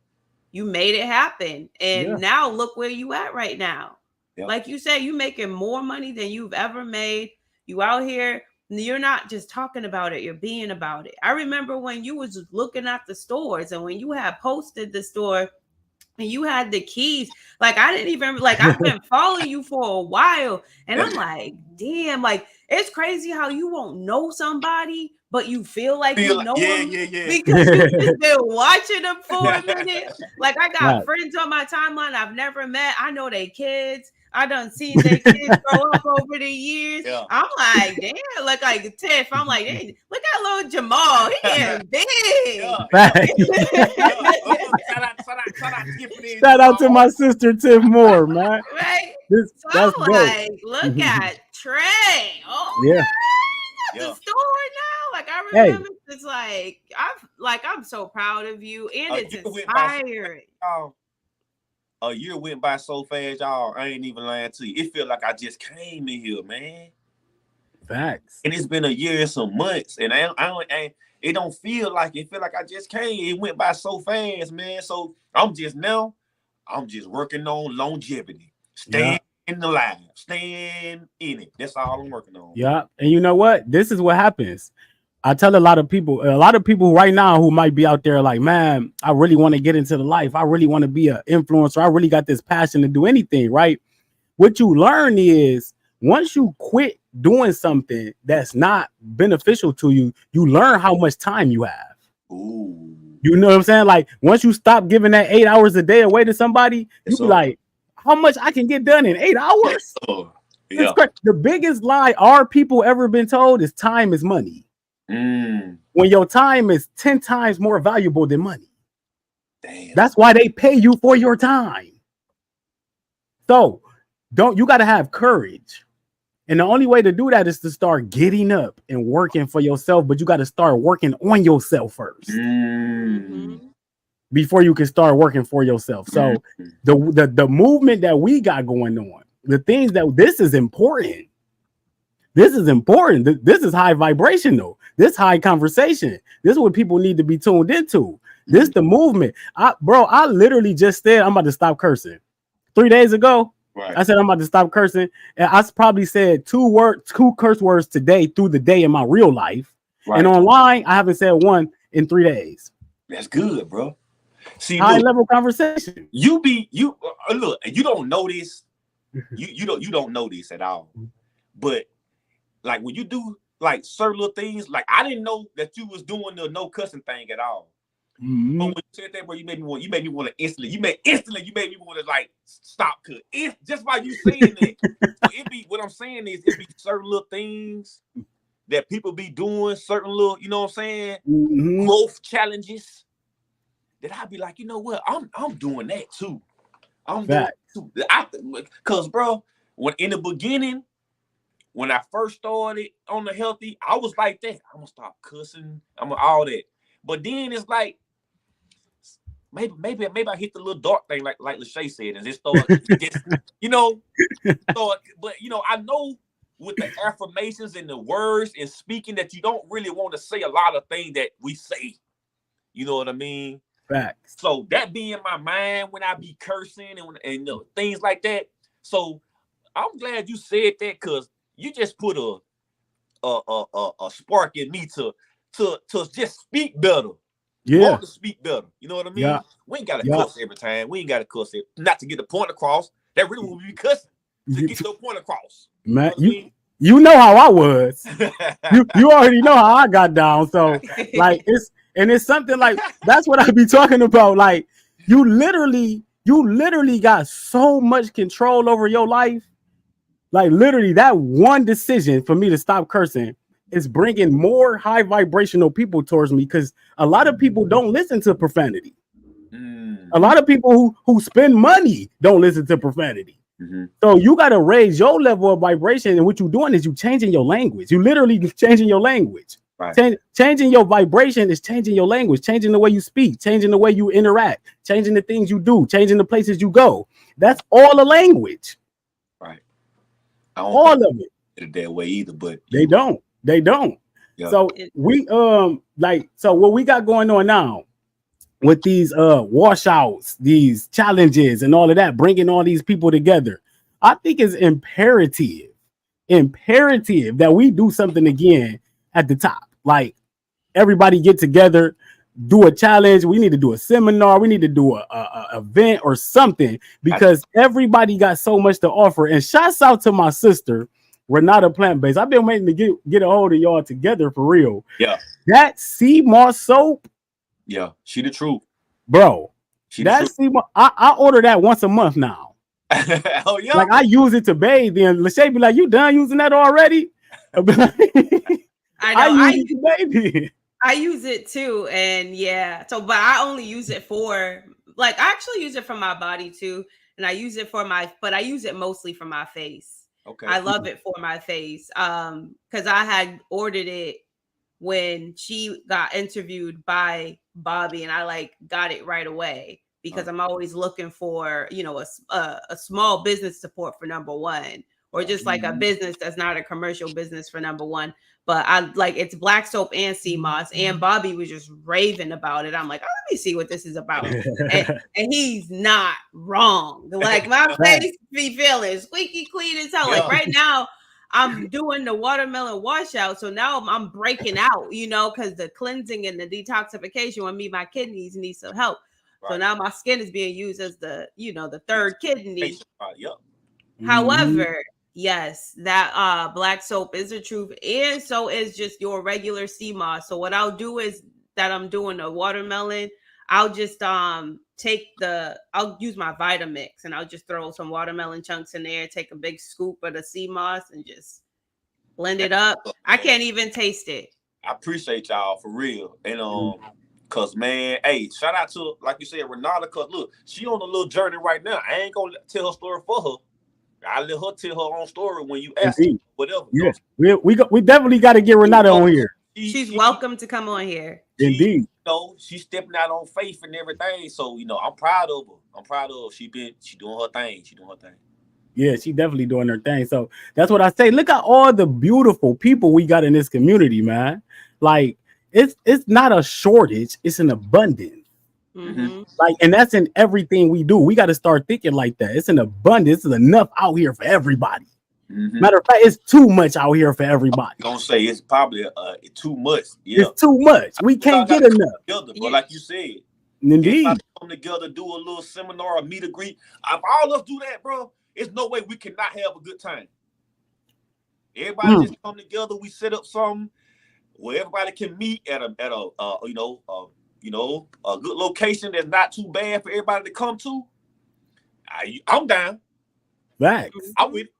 You made it happen. And now look where you at right now. Yep. Like you say, you making more money than you've ever made. You out here, you're not just talking about it, you're being about it. I remember when you was looking at the stores and when you had posted the store and you had the keys. Like, I didn't even, like, I've been following you for a while, and I'm like, damn, like, it's crazy how you won't know somebody, but you feel like you know them because you just been watching them for a minute. Like, I got friends on my timeline I've never met. I know they kids. I done seen their kids grow up over the years. Yeah. I'm like, damn, look like Tiff. I'm like, hey, look at little Jamal. He getting big. Shout out to my sister Tiff Moore, man. Right. So I'm like, look at Trey. Oh yeah. The store now. Like, I remember it's like I'm so proud of you, and it's inspiring. A year went by so fast, y'all. I ain't even lying to you. It felt like I just came in here, man. Facts. And it's been a year and some months, and it don't feel like it. Feel like I just came. It went by so fast, man. So I'm just working on longevity, staying in the life, staying in it. That's all I'm working on. Yeah, and you know what? This is what happens. I tell a lot of people right now who might be out there like, man, I really want to get into the life. I really want to be an influencer. I really got this passion to do anything, right? What you learn is once you quit doing something that's not beneficial to you, you learn how much time you have. Ooh. You know what I'm saying? Like, once you stop giving that 8 hours a day away to somebody, you be like, how much I can get done in 8 hours? Yeah. The biggest lie our people ever been told is time is money. When your time is 10 times more valuable than money. Damn. That's why they pay you for your time. So you got to have courage. And the only way to do that is to start getting up and working for yourself. But you got to start working on yourself first before you can start working for yourself. So the movement that we got going on, the things that this is important. This is important. This is high vibrational. This high conversation. This is what people need to be tuned into. This the movement. I literally just said I'm about to stop cursing 3 days ago. Right. I said I'm about to stop cursing, and I probably said two curse words today through the day in my real life. Right. And online, I haven't said one in 3 days. That's good, bro. See, high level conversation. You look, and you don't know this. You don't know this at all, but. Like when you do like certain little things, like I didn't know that you was doing the no cussing thing at all. But when you said that, bro, you made me want to instantly. You made me want to like stop cut. Just by you saying that. What I'm saying is it be certain little things that people be doing, certain little, you know what I'm saying, growth challenges. That I'd be like, you know what, I'm doing that too. I'm doing that too. Cause bro, when in the beginning. When I first started on the healthy, I was like that. I'm gonna stop cussing. I'm gonna all that. But then it's like maybe I hit the little dark thing like LASHAY said, and just start, but I know with the affirmations and the words and speaking that you don't really want to say a lot of things that we say. You know what I mean? Facts. So that be in my mind when I be cursing and things like that. So I'm glad you said that because. You just put a spark in me to just speak better. Yeah. Want to speak better. You know what I mean? Yeah. We ain't got to cuss every time. We ain't got to cuss it. Not to get the point across. That really will be cussing to get the point across. Man, you know how I was. you already know how I got down. So like it's something like that's what I be talking about. Like you literally got so much control over your life. Like literally that one decision for me to stop cursing is bringing more high vibrational people towards me because a lot of people don't listen to profanity. A lot of people who spend money don't listen to profanity. So you got to raise your level of vibration. And what you're doing is you changing your language. You literally changing your language. Right. Changing your vibration is changing your language, changing the way you speak, changing the way you interact, changing the things you do, changing the places you go. That's all a language. Right. All of it that way either, but they don't. Yeah. So so what we got going on now with these washouts, these challenges, and all of that, bringing all these people together, I think is imperative that we do something again at the top. Like everybody get together, do a challenge. We need to do a seminar. We need to do a event or something because everybody got so much to offer. And shouts out to my sister, Renata Plant Based. I've been waiting to get a hold of y'all together for real. Yeah. That sea moss soap. Yeah. She the truth. Bro. That sea moss, I order that once a month now. Oh yeah. Like I use it to bathe. Then LASHAY be like, you done using that already? I know. I use it to bathe. I use it too, and yeah. So, but I only use it for like I actually use it for my body too, and I use it for but I use it mostly for my face. Okay. I love it for my face. Because I had ordered it when she got interviewed by Bobby, and I like got it right away because I'm always looking for a small business support for number one, or just like a business that's not a commercial business for number one. But I like it's black soap and sea moss, and Bobby was just raving about it. I'm like, oh, let me see what this is about. and he's not wrong. Like my face be feeling squeaky clean as hell. Like right now, I'm doing the watermelon washout. So now I'm breaking out, because the cleansing and the detoxification with me, my kidneys need some help. Right. So now my skin is being used as the third kidney. However, yes, that black soap is the truth, and so is just your regular sea moss. So what I'll do is that I'm doing a watermelon. I'll just I'll use my Vitamix and I'll just throw some watermelon chunks in there, take a big scoop of the sea moss and just blend it up. I can't even taste it. I appreciate y'all for real. And cause man, hey, shout out to, like you said, Renata, cause look, she on a little journey right now. I ain't gonna tell her story for her. I let her tell her own story when you ask her, whatever. Yeah. We definitely got to get Renata on here. She's welcome to come on here. Indeed. She's stepping out on faith and everything. So, I'm proud of her. She doing her thing. Yeah, she definitely doing her thing. So that's what I say. Look at all the beautiful people we got in this community, man. Like it's not a shortage, it's an abundance. Mm-hmm. Like, and that's in everything we do. We got to start thinking like that. It's an abundance. It's enough out here for everybody. Mm-hmm. Matter of fact, it's too much out here for everybody. I'm gonna say it's probably too much. Yeah. It's too much. We can't get enough. Together, but like you said, indeed, if I come together, do a little seminar, a meet and greet. If all of us do that, bro, there's no way we cannot have a good time. Everybody just come together. We set up something where everybody can meet at a good location that's not too bad for everybody to come to. I'm down. Facts. I'm with it.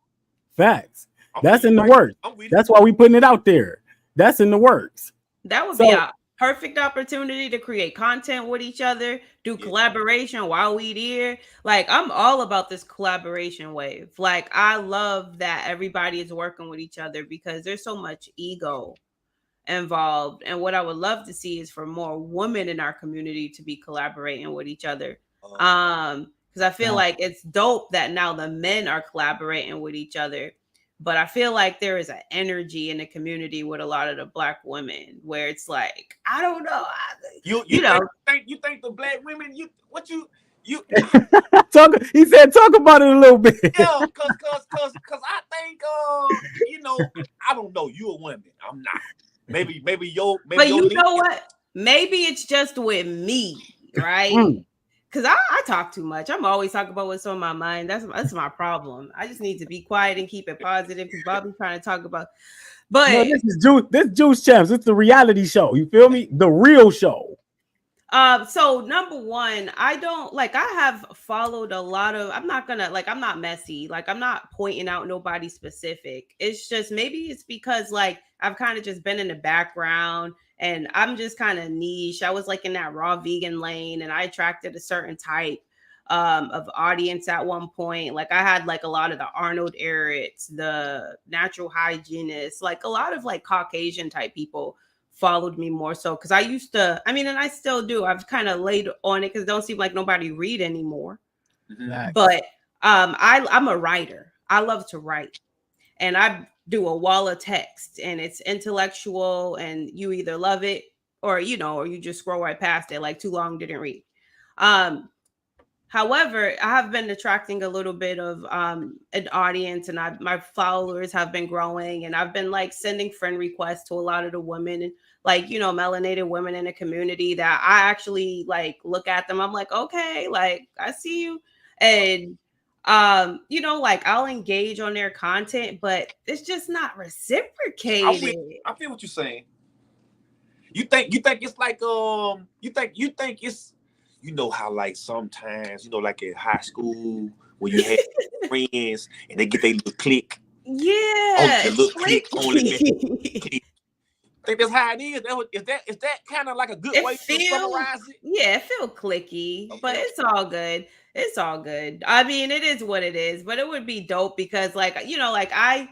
Facts. That's in the works. That's why we putting it out there. That's in the works. That would be a perfect opportunity to create content with each other, do collaboration while we here. Like, I'm all about this collaboration wave. Like, I love that everybody is working with each other because there's so much ego involved. And what I would love to see is for more women in our community to be collaborating with each other. Because I feel like it's dope that now the men are collaborating with each other. But I feel like there is an energy in the community with a lot of the Black women where it's like, I don't know. You think the Black women, you he said talk about it a little bit. Yeah, cause I think I don't know, you a woman. I'm not. Maybe but you know what? Maybe it's just with me, right? Because I talk too much. I'm always talking about what's on my mind. That's my problem. I just need to be quiet and keep it positive because Bobby's trying to talk about. But no, this Juice Champs. It's the reality show. You feel me? The real show. So number one, I have followed a lot of, I'm not messy. Like, I'm not pointing out nobody specific. It's just, maybe it's because like, I've kind of just been in the background and I'm just kind of niche. I was like in that raw vegan lane and I attracted a certain type of audience at one point. Like I had like a lot of the Arnold Eric's, the natural hygienists, like a lot of like Caucasian type people followed me more so because I used to, and I still do. I've kind of laid on it because it don't seem like nobody read anymore. Mm-hmm. But I'm a writer. I love to write. And I do a wall of text and it's intellectual and you either love it or you just scroll right past it, like too long, didn't read. However, I have been attracting a little bit of an audience and my followers have been growing and I've been like sending friend requests to a lot of the women and like, you know, melanated women in the community that I actually like look at them. I'm like, okay, like I see you. And you know, like I'll engage on their content, but it's just not reciprocated. I feel what you're saying. You think it's like you think it's, you know how like sometimes, you know, like in high school when you have friends and they get their little click. Yeah, The little click only clicky. click. Think that's how it is. Is that kind of like a good way to summarize it? Yeah, it feel clicky, Okay, but it's all good. It's all good. I mean, it is what it is, but it would be dope because, like, you know, like I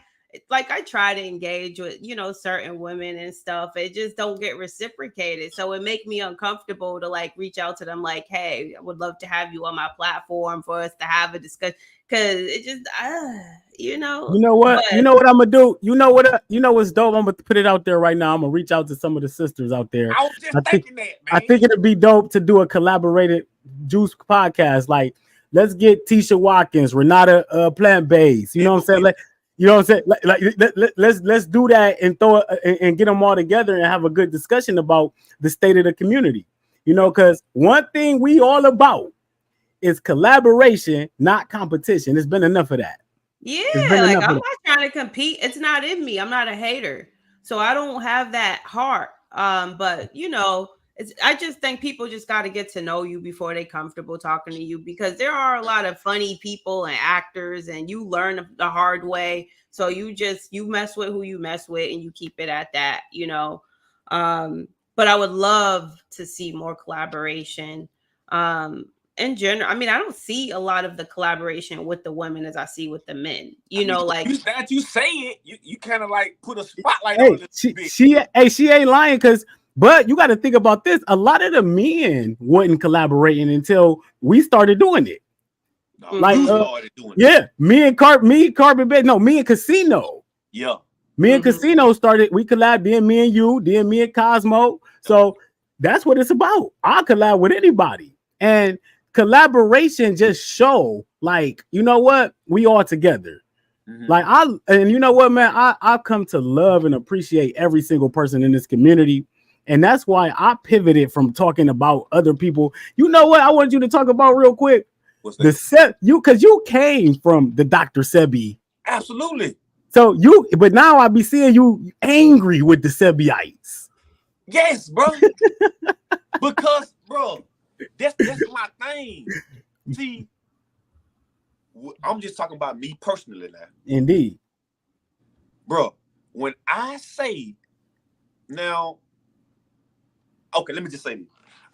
try to engage with, you know, certain women and stuff. It just don't get reciprocated. So it make me uncomfortable to like reach out to them like, hey, I would love to have you on my platform for us to have a discussion. Cause it just you know. You know what? But, You know what I'm gonna do? You know what? You know what's dope? I'm gonna put it out there right now. I'm gonna reach out to some of the sisters out there. I was just thinking that, man. I think it'd be dope to do a collaborated juice podcast. Like, let's get Tisha Watkins, Renata Plant Based. You know what I'm saying? Like, you know what I'm saying? Let's do that and throw it and get them all together and have a good discussion about the state of the community. You know, because one thing we all about is collaboration, not competition. It's been enough of that. yeah, like I'm not trying to compete. It's not in me. I'm not a hater. So I don't have that heart. But you know, I just think people just got to get to know you before they comfortable talking to you, because there are a lot of funny people and actors, and you learn the hard way. So you mess with who you mess with and you keep it at that, you know. But I would love to see more collaboration. In general, I mean, I don't see a lot of the collaboration with the women as I see with the men. You know, like you say it, you kind of like put a spotlight on it. She ain't lying, but you got to think about this. A lot of the men wasn't collaborating until we started doing it. No, like started doing it. Me and Carbonbased, no, me and Casino. Yeah. Me and Casino started, we collab, then me and you, then me and Cosmo. So that's what it's about. I'll collab with anybody. And collaboration just show, like, you know what, we all together. Like, and you know what, man, I've come to love and appreciate every single person in this community, and that's why I pivoted from talking about other people. You know what I want you to talk about real quick? What's that? Because you came from the Dr. Sebi. Absolutely. So but now I be seeing you angry with the Sebyites. Yes, bro. Because, bro, that's my thing. See, I'm just talking about me personally now. Indeed. Bro, when I say now, okay, let me just say this.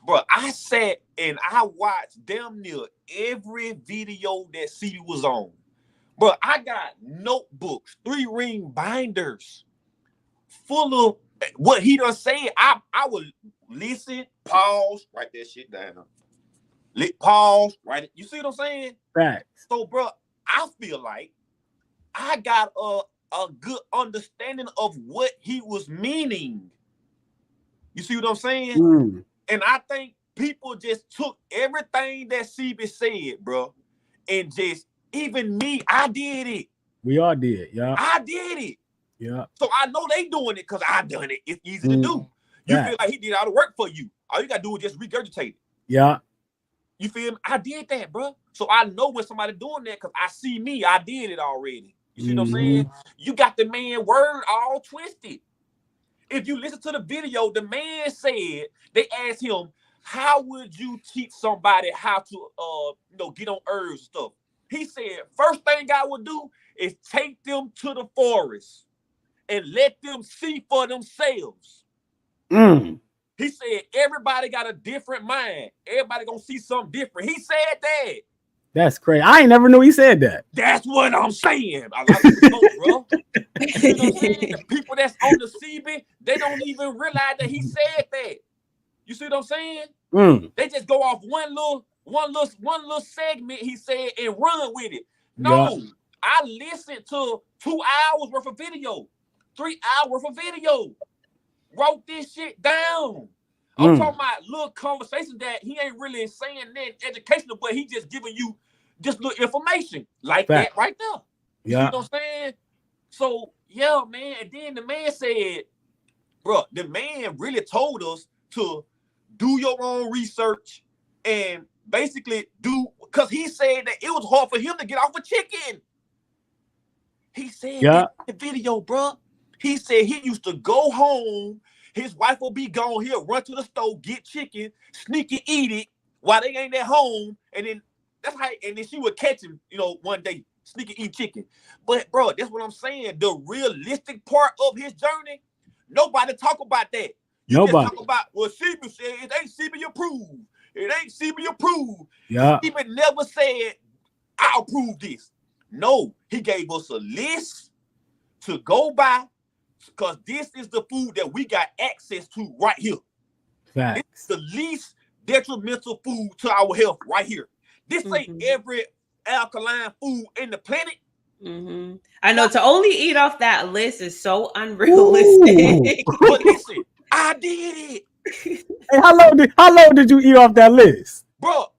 Bro, I sat and I watched damn near every video that CB was on. Bro, I got notebooks, 3-ring binders full of what he done said. I would listen, pause, write that shit down. Pause, write it. You see what I'm saying? Right. So, bro, I feel like I got a good understanding of what he was meaning. You see what I'm saying? And I think people just took everything that CB said, bro, and just, even me, I did it. We all did, yeah. I did it. Yeah. So I know they doing it because I done it. It's easy to do. You feel like he did all the work for you. All you gotta do is just regurgitate it. Yeah. You feel me? I did that, bro. So I know when somebody doing that because I see me. I did it already. You see what I'm saying? You got the man word all twisted. If you listen to the video, the man said, they asked him, how would you teach somebody how to get on herbs and stuff? He said, first thing I would do is take them to the forest and let them see for themselves. He said, everybody got a different mind. Everybody gonna see something different. He said that. That's crazy. I ain't never knew he said that. That's what I'm saying. A lot of people don't, bro. You know what I'm saying? The people that's on the CB, they don't even realize that he said that. You see what I'm saying? They just go off one little segment he said and run with it. No, I listened to 2 hours worth of video, 3 hours worth of video. Wrote this shit down. I'm talking about little conversation that he ain't really saying that educational, but he just giving you just little information like that right there. You see what I'm saying? So, yeah, man. And then the man said, bro, the man really told us to do your own research and basically do, because he said that it was hard for him to get off of chicken. He said that in the video, bro. He said he used to go home, his wife will be gone, he'll run to the store, get chicken, sneak and eat it while they ain't at home, and then that's how, and then she would catch him, you know, one day, sneak and eat chicken. But bro, that's what I'm saying. The realistic part of his journey, nobody talk about that. You just talk about, well, Sheba said it ain't Sheba approved. It ain't Sheba approved. Yeah. Sheba never said, I'll prove this. No, he gave us a list to go by, because this is the food that we got access to right here. Facts. This is the least detrimental food to our health right here. This ain't every alkaline food in the planet. I know, to only eat off that list is so unrealistic. But listen, I did it. Hey, how long did you eat off that list? Bro,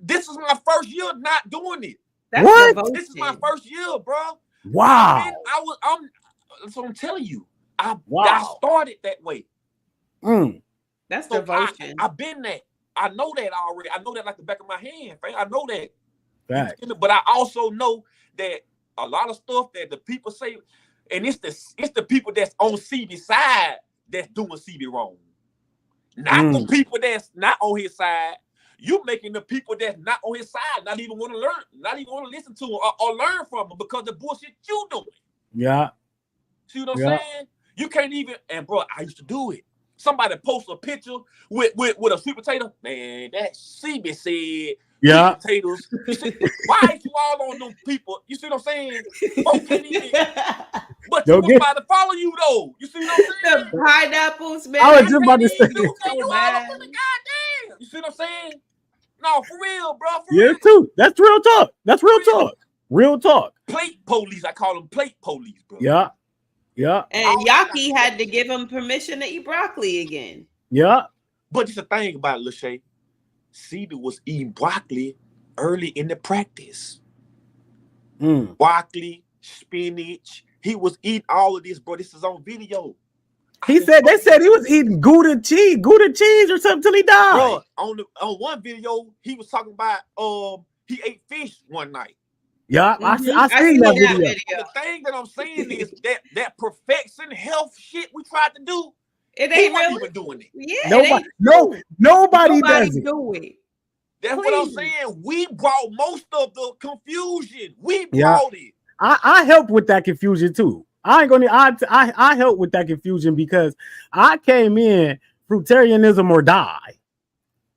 this is my first year not doing it. That's what? Devotion. This is my first year, bro. Wow. That's what I'm telling you. I started that way. That's so devotion. I've been that. I know that already. I know that like the back of my hand, man. I know that. Right. But I also know that a lot of stuff that the people say, and it's the people that's on CB's side that's doing CB wrong. Not the people that's not on his side. You making the people that's not on his side not even want to learn, not even want to listen to him or learn from him because the bullshit you doing. Yeah. See what I'm saying? You can't even, and bro, I used to do it. Somebody post a picture with a sweet potato. Man, that CB said sweet potatoes. Why you all on them people? You see what I'm saying? Folks can't even, but you want somebody to follow you though. You see what I'm saying? The pineapples, man. I was just about to say you all up in the goddamn. You see what I'm saying? No, for real, bro. Real. Too. That's real talk. That's real talk. Real talk. Plate police. I call them plate police, bro. Yeah. Yeah. And Yaki had to give him permission to eat broccoli again. Yeah. But just the thing about LASHAY, CB was eating broccoli early in the practice. Broccoli, spinach. He was eating all of this, bro. This is on video. They said he was eating Gouda cheese or something till he died. Bro, on one video, he was talking about he ate fish one night. Yeah, I seen that video. The thing that I'm saying is that perfection health shit we tried to do, it ain't really even doing it. Yeah, nobody does it. Do it. That's what I'm saying. We brought most of the confusion. We brought it. I helped with that confusion too. I helped with that confusion because I came in fruitarianism or die.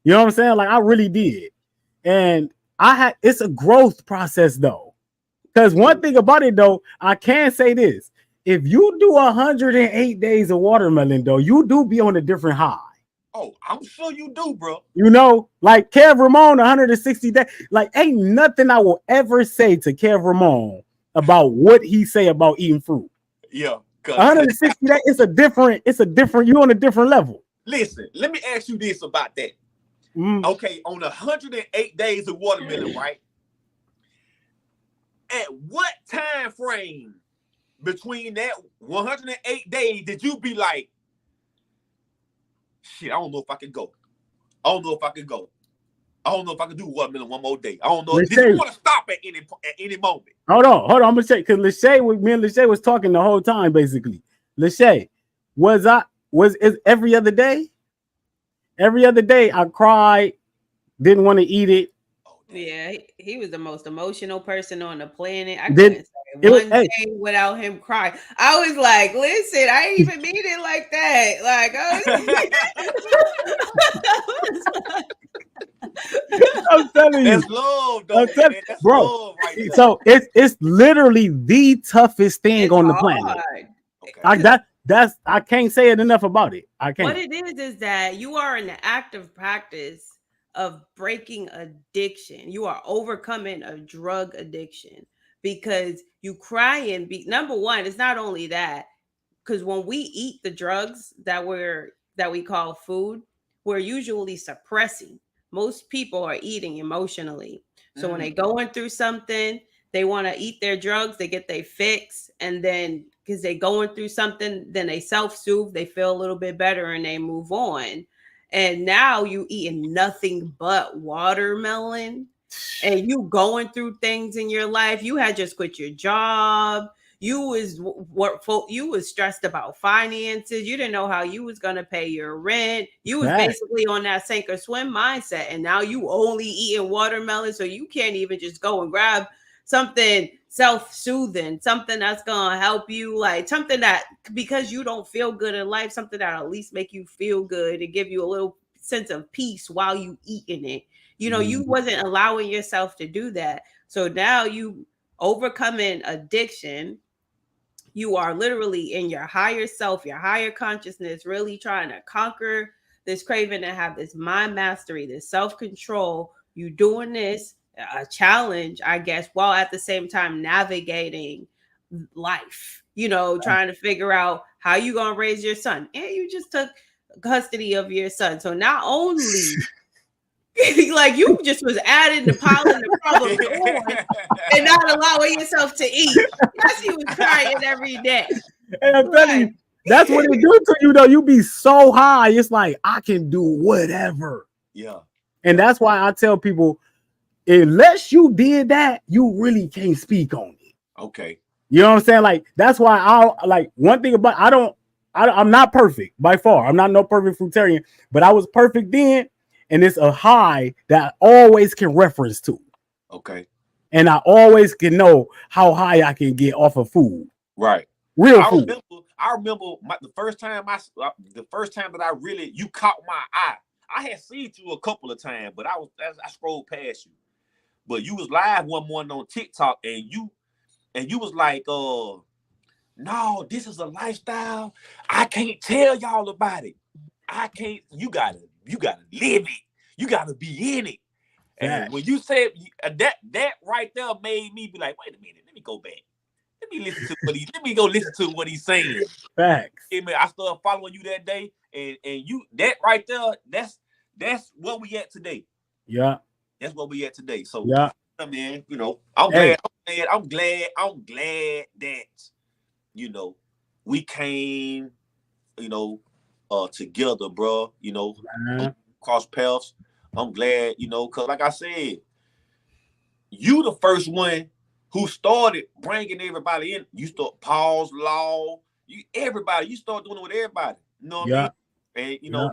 You know what I'm saying? Like I really did. And it's a growth process though. Because one thing about it though, I can say this. If you do 108 days of watermelon though, you do be on a different high. Oh, I'm sure you do, bro. You know, like Kev Ramon, 160 days. Like ain't nothing I will ever say to Kev Ramon about what he say about eating fruit. Yeah. 160 days, it's a different, you're on a different level. Listen, let me ask you this about that. Okay, on 108 days of watermelon, right? At what time frame between that 108 days did you be like, shit, I don't know if I can go. I don't know if I can go. I don't know if I can do watermelon one more day. I don't know. Did you want to stop at any moment? Hold on. I'm gonna say because me and LASHAY was talking the whole time basically. LASHAY, is every other day? Every other day I cried, didn't want to eat it. Yeah, he was the most emotional person on the planet. I couldn't say one day without him crying. I was like, listen, I ain't even mean it like that. I'm telling you, that's love, though. That's bro. Love right there. So it's literally the toughest thing on the planet. Okay. I can't say it enough about it. I can't. What it is that you are in the active practice of breaking addiction. You are overcoming a drug addiction because you cry and be number one. It's not only that, because when we eat the drugs that we call food, we're usually suppressing. Most people are eating emotionally. So when they're going through something, they want to eat their drugs, they get their fix, and then because they going through something, then they self-soothe, they feel a little bit better, and they move on. And now you eating nothing but watermelon, and you going through things in your life. You had just quit your job. You was stressed about finances. You didn't know how you was gonna pay your rent. You was basically on that sink or swim mindset, and now you only eating watermelon, so you can't even just go and grab something self-soothing, something that's gonna help you, like something that, because you don't feel good in life, something that at least make you feel good and give you a little sense of peace while you eating it. You know, you wasn't allowing yourself to do that. So now you overcoming addiction. You are literally in your higher self, your higher consciousness, really trying to conquer this craving and have this mind mastery, this self-control. You doing this a challenge, I guess, while at the same time navigating life, you know, trying to figure out how you gonna raise your son. And you just took custody of your son. So not only like you just was adding the piling the problems on and not allowing yourself to eat. Yes, he was crying every day. And I'm telling you, that's what it do to you though. You be so high, it's like I can do whatever. Yeah. And that's why I tell people, unless you did that, you really can't speak on it. Okay. You know what I'm saying? Like that's why I like one thing about I'm not perfect by far. I'm not no perfect fruitarian, but I was perfect then. And it's a high that I always can reference to. Okay. And I always can know how high I can get off of food. Right. Real food. I remember the first time that I really, you caught my eye. I had seen you a couple of times, but I scrolled past you. But you was live one morning on TikTok, and you was like, no, this is a lifestyle. I can't tell y'all about it. I can't. You gotta live it. You gotta be in it. And when you said that right there made me be like, wait a minute, let me go back. Let me go listen to what he's saying. Facts. I started following you that day, and you that right there, that's what we at today. Yeah. That's what we at today. So yeah, man, you know, I'm glad that, you know, we came, you know, together, bro. You know, cross paths. I'm glad, you know, because like I said, you the first one who started bringing everybody in. You start Paul's Law. You start doing it with everybody. You know what I mean? And you know,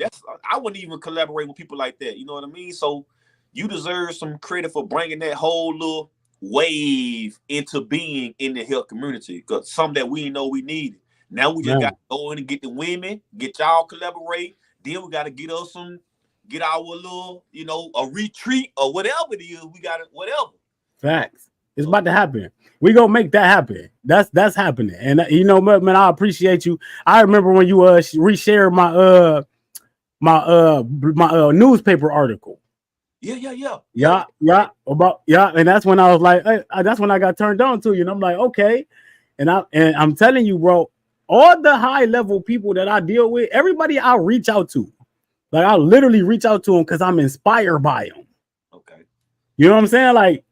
I wouldn't even collaborate with people like that. You know what I mean? So you deserve some credit for bringing that whole little wave into being in the health community, because some that we didn't know we needed. Now we just got to go in and get the women, get y'all collaborate. Then we got to get our little, you know, a retreat or whatever it is. We got it, whatever. Facts. It's about to happen. We gonna make that happen. That's happening. And you know, man, I appreciate you. I remember when you reshared my newspaper article. Yeah. And that's when I was like, that's when I got turned on to you. And I'm like, okay. And I'm telling you, bro, all the high level people that I deal with, everybody I reach out to, like I literally reach out to them because I'm inspired by them. Okay. You know what I'm saying? Like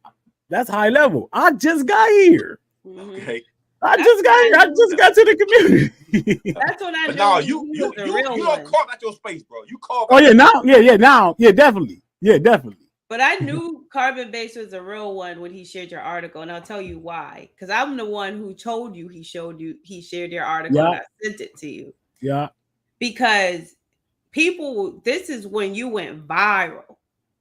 that's high level. I just got here. Okay. I just got to the community. That's what I know. No, you don't carve out your space, bro. You carve. Oh yeah, now, definitely. But I knew Carbon-Based was a real one when he shared your article, and I'll tell you why. Because I'm the one who told you he shared your article, and I sent it to you. Yeah. Because this is when you went viral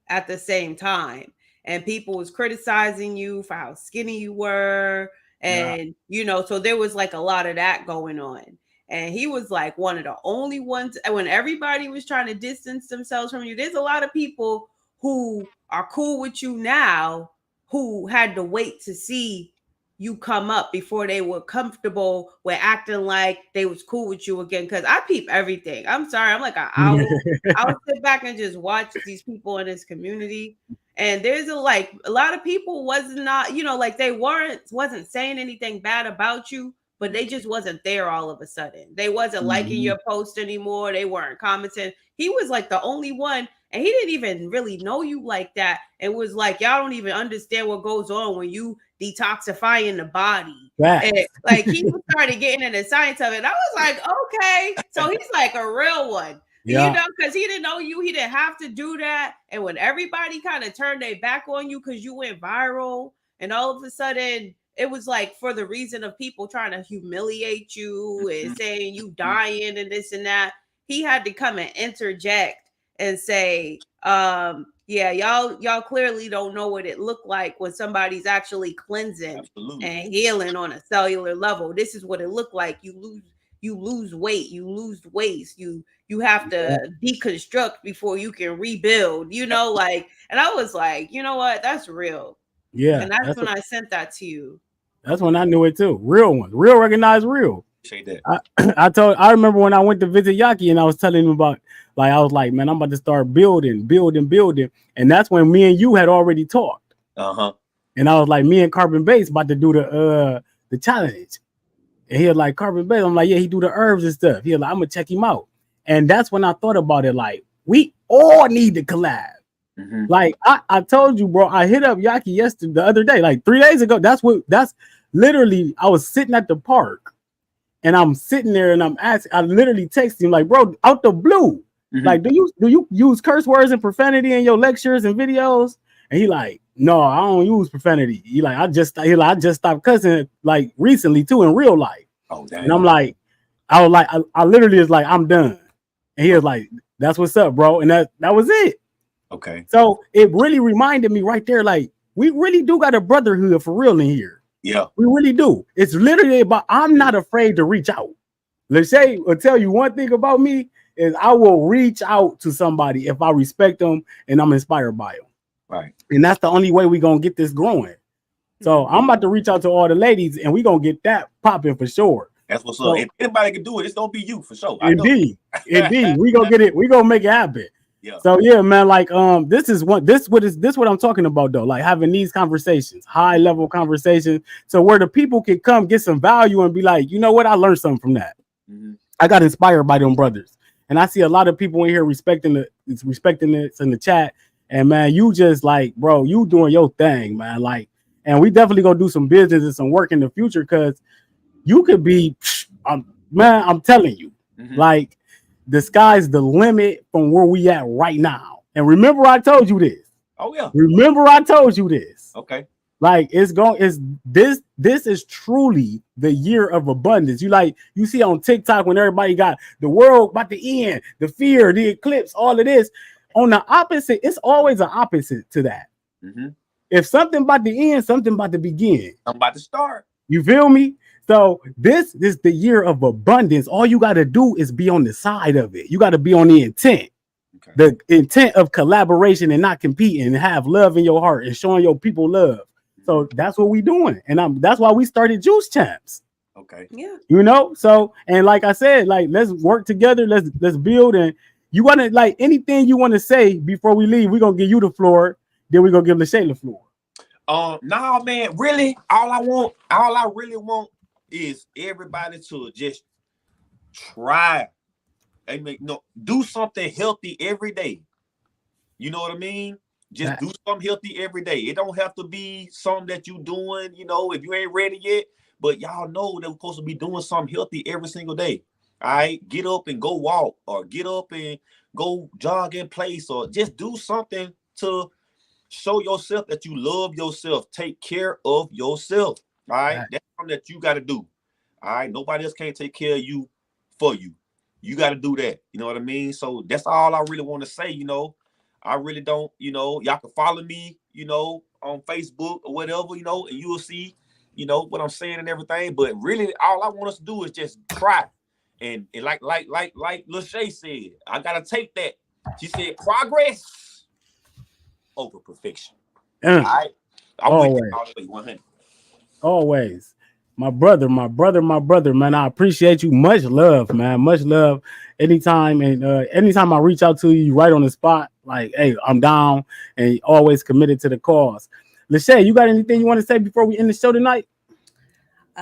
at the same time, and people was criticizing you for how skinny you were, and you know, so there was like a lot of that going on. And he was like one of the only ones when everybody was trying to distance themselves from you. There's a lot of people who are cool with you now who had to wait to see you come up before they were comfortable with acting like they was cool with you again. Because I peep everything. I'm sorry. I'm like an owl. I would sit back and just watch these people in this community. And there's a lot of people was not, you know, like they wasn't saying anything bad about you, but they just wasn't there all of a sudden. They wasn't liking your post anymore. They weren't commenting. He was like the only one. and he didn't even really know you like that. It was like, y'all don't even understand what goes on when you detoxifying the body. Right. And like he started getting into the science of it. And I was like, okay, so he's like a real one. Yeah. You know, because he didn't know you, he didn't have to do that. And when everybody kind of turned their back on you because you went viral, and all of a sudden it was like for the reason of people trying to humiliate you and saying you dying and this and that, he had to come and interject and say, yeah, y'all clearly don't know what it looked like when somebody's actually cleansing and healing on a cellular level. This is what it looked like. You lose weight, you lose waste, you have to deconstruct before you can rebuild, you know, like, and I was like, you know what, that's real. Yeah. And that's when I sent that to you. That's when I knew it too. Real one. Real recognized real. Say that. I remember when I went to visit Yaki and I was telling him about, like, I was like, man, I'm about to start building. And that's when me and you had already talked. And I was like, me and Carbon-Based about to do the challenge. And he was like, Carbon-Based. I'm like, yeah, he do the herbs and stuff. He was like, I'm gonna check him out. And that's when I thought about it, like, we all need to collab. Like I told you, bro, I hit up Yaki the other day, like 3 days ago. That's literally, I was sitting at the park and I'm sitting there and I'm asking, I literally texted him like, bro, out the blue, like, do you use curse words and profanity in your lectures and videos? And he like, no, I don't use profanity. He like, I just stopped cussing like recently too in real life. Oh, damn. And I'm like, I literally was like, I'm done. And he was like, that's what's up, bro. And that was it. Okay. So it really reminded me right there, like, we really do got a brotherhood for real in here. Yeah. We really do. It's literally about, I'm not afraid to reach out. LASHAY will tell you one thing about me is I will reach out to somebody if I respect them and I'm inspired by them. Right. And that's the only way we're going to get this growing. So I'm about to reach out to all the ladies and we're going to get that popping for sure. That's what's up. If anybody can do it, it's going to be you for sure. Indeed. Indeed. We're going to get it. We're going to make it happen. Yeah. So yeah, man, like this is what I'm talking about though, like having these conversations, high level conversations, so where the people can come get some value and be like, you know what, I learned something from that. I got inspired by them brothers, and I see a lot of people in here respecting this in the chat. And man, you just like, bro, you doing your thing, man. Like, and we definitely gonna do some business and some work in the future because you could be, man, I'm telling you, like. The sky's the limit from where we at right now. And remember, I told you this. Oh, yeah. Remember, I told you this. Okay. Like, this is truly the year of abundance. You see on TikTok when everybody got the world about to end, the fear, the eclipse, all of this. On the opposite, it's always an opposite to that. If something about to end, something about to begin. I'm about to start. You feel me? So this is the year of abundance. All you got to do is be on the side of it. You got to be on the intent, the intent of collaboration and not competing, and have love in your heart and showing your people love. So that's what we doing. And that's why we started Juice Champs. Okay. Yeah. You know, so, and like I said, like, let's work together. Let's build. And you want to, like, anything you want to say before we leave, we're going to give you the floor. Then we're going to give LASHAY the floor. No, man, really, all I really want is everybody to just try and do something healthy every day. You know what I mean? Just do something healthy every day. It don't have to be something that you doing, if you ain't ready yet, but y'all know that we're supposed to be doing something healthy every single day. All right, get up and go walk, or get up and go jog in place, or just do something to show yourself that you love yourself. Take care of yourself. All right. That's something that you got to do. All right. Nobody else can't take care of you for you. You got to do that. You know what I mean? So that's all I really want to say. I really don't, y'all can follow me, on Facebook or whatever, and you will see, what I'm saying and everything. But really, all I want us to do is just try. And like LASHAY said, I got to take that. She said, progress over perfection. All right. Always. Always. My brother, man. I appreciate you. Much love, man. Much love. Anytime I reach out to you right on the spot, like, hey, I'm down, and always committed to the cause. LASHAY, you got anything you want to say before we end the show tonight?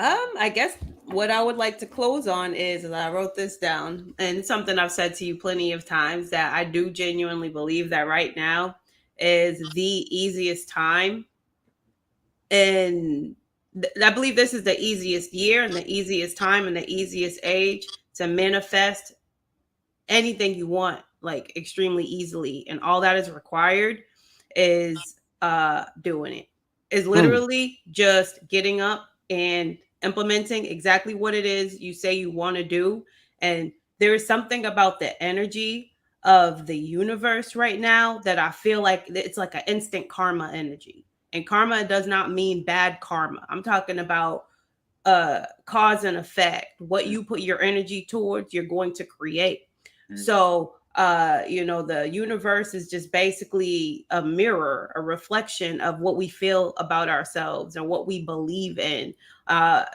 I guess what I would like to close on is I wrote this down, and something I've said to you plenty of times, that I do genuinely believe that right now is the easiest time, and I believe this is the easiest year and the easiest time and the easiest age to manifest anything you want, like extremely easily, and all that is required is doing it, is literally just getting up and implementing exactly what it is you say you want to do. And there is something about the energy of the universe right now that I feel like it's like an instant karma energy. And karma does not mean bad karma. I'm talking about cause and effect. What you put your energy towards, you're going to create. So the universe is just basically a mirror, a reflection of what we feel about ourselves and what we believe in.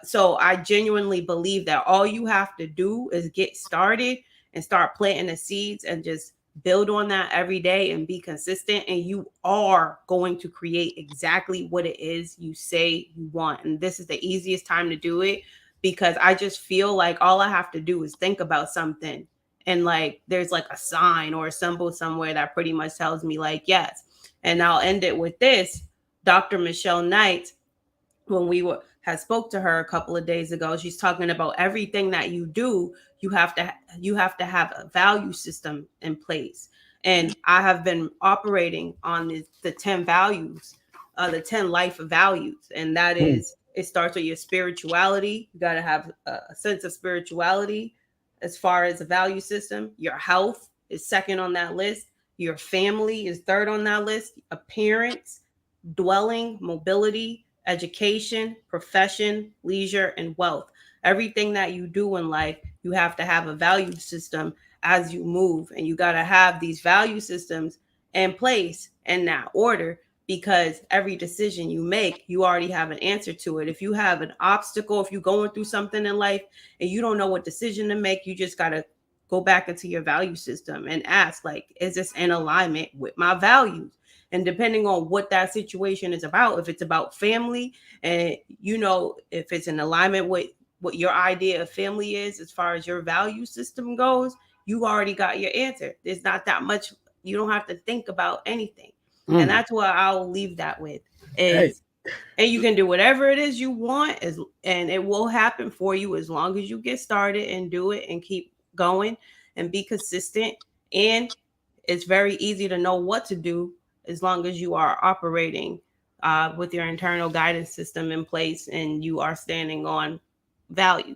So I genuinely believe that all you have to do is get started and start planting the seeds and just build on that every day and be consistent, and you are going to create exactly what it is you say you want. And this is the easiest time to do it, because I just feel like all I have to do is think about something, and like there's like a sign or a symbol somewhere that pretty much tells me like yes. And I'll end it with this. Dr. Michelle Knight, when we had spoke to her a couple of days ago, she's talking about everything that you do, you have to have a value system in place. And I have been operating on the 10 values, the 10 life values, and that is, it starts with your spirituality. You got to have a sense of spirituality as far as a value system. Your health is second on that list. Your family is third on that list. Appearance, dwelling, mobility, education, profession, leisure, and wealth. Everything that you do in life, you have to have a value system as you move. And you got to have these value systems in place in that order, because every decision you make, you already have an answer to it. If you have an obstacle, if you're going through something in life and you don't know what decision to make, you just got to go back into your value system and ask, like, is this in alignment with my values? And depending on what that situation is about, if it's about family, and if it's in alignment with what your idea of family is as far as your value system goes, you already got your answer. There's not that much, you don't have to think about anything. And that's what I'll leave that with is, and you can do whatever it is you want, and it will happen for you as long as you get started and do it and keep going and be consistent. And it's very easy to know what to do as long as you are operating with your internal guidance system in place and you are standing on value.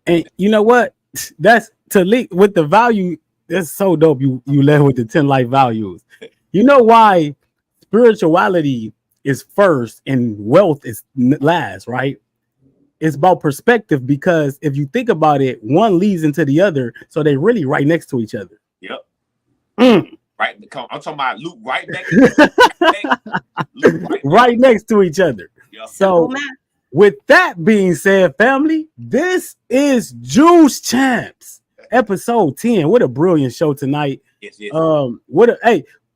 And you know what? That's to lead with the value. That's so dope. You led with the 10 life values. You know why spirituality is first and wealth is last, right? It's about perspective, because if you think about it, one leads into the other, so they really right next to each other. Yep. Right. I'm talking about Luke right next. Right next to each other. Yep. So with that being said, family, this is Juice Champs, episode 10. What a brilliant show tonight. Yes.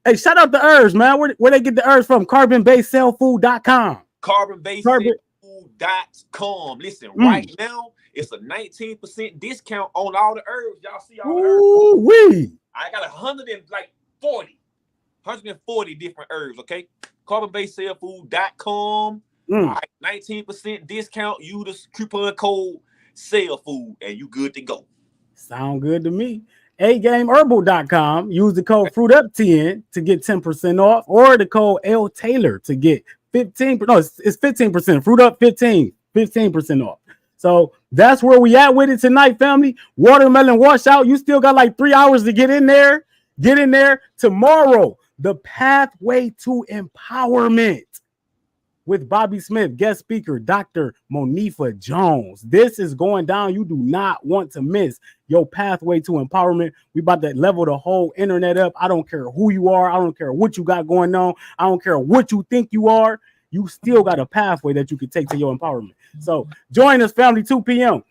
Hey, shout out the herbs, man. Where they get the herbs from? Carbonbased Cellfood.com. Carbonbased.com. Listen, right now it's a 19% discount on all the herbs. Y'all see all the herbs? I got 140 different herbs. Okay, Carbonbased.com. All right, 19% discount. Use the coupon code Cellfood and you good to go. Sound good to me. AGameHerbal.com. Use the code FruitUp10 to get 10% off, or the code L Taylor to get 15%. No, it's 15%. FruitUp15, 15% off. So that's where we at with it tonight, family. Watermelon washout. You still got like 3 hours to get in there. Get in there. Tomorrow, the pathway to empowerment with Bobby Smith, guest speaker, Dr. Monifa Jones. This is going down. You do not want to miss your pathway to empowerment. We about to level the whole internet up. I don't care who you are. I don't care what you got going on. I don't care what you think you are. You still got a pathway that you can take to your empowerment. So join us, family, 2 p.m.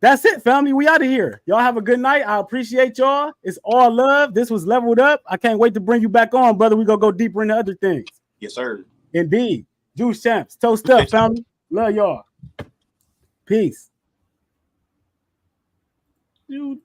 That's it, family. We out of here. Y'all have a good night. I appreciate y'all. It's all love. This was Leveled Up. I can't wait to bring you back on, brother. We're going to go deeper into other things. Yes, sir. Indeed. Juice Champs. Toast up, family. Love y'all. Peace. You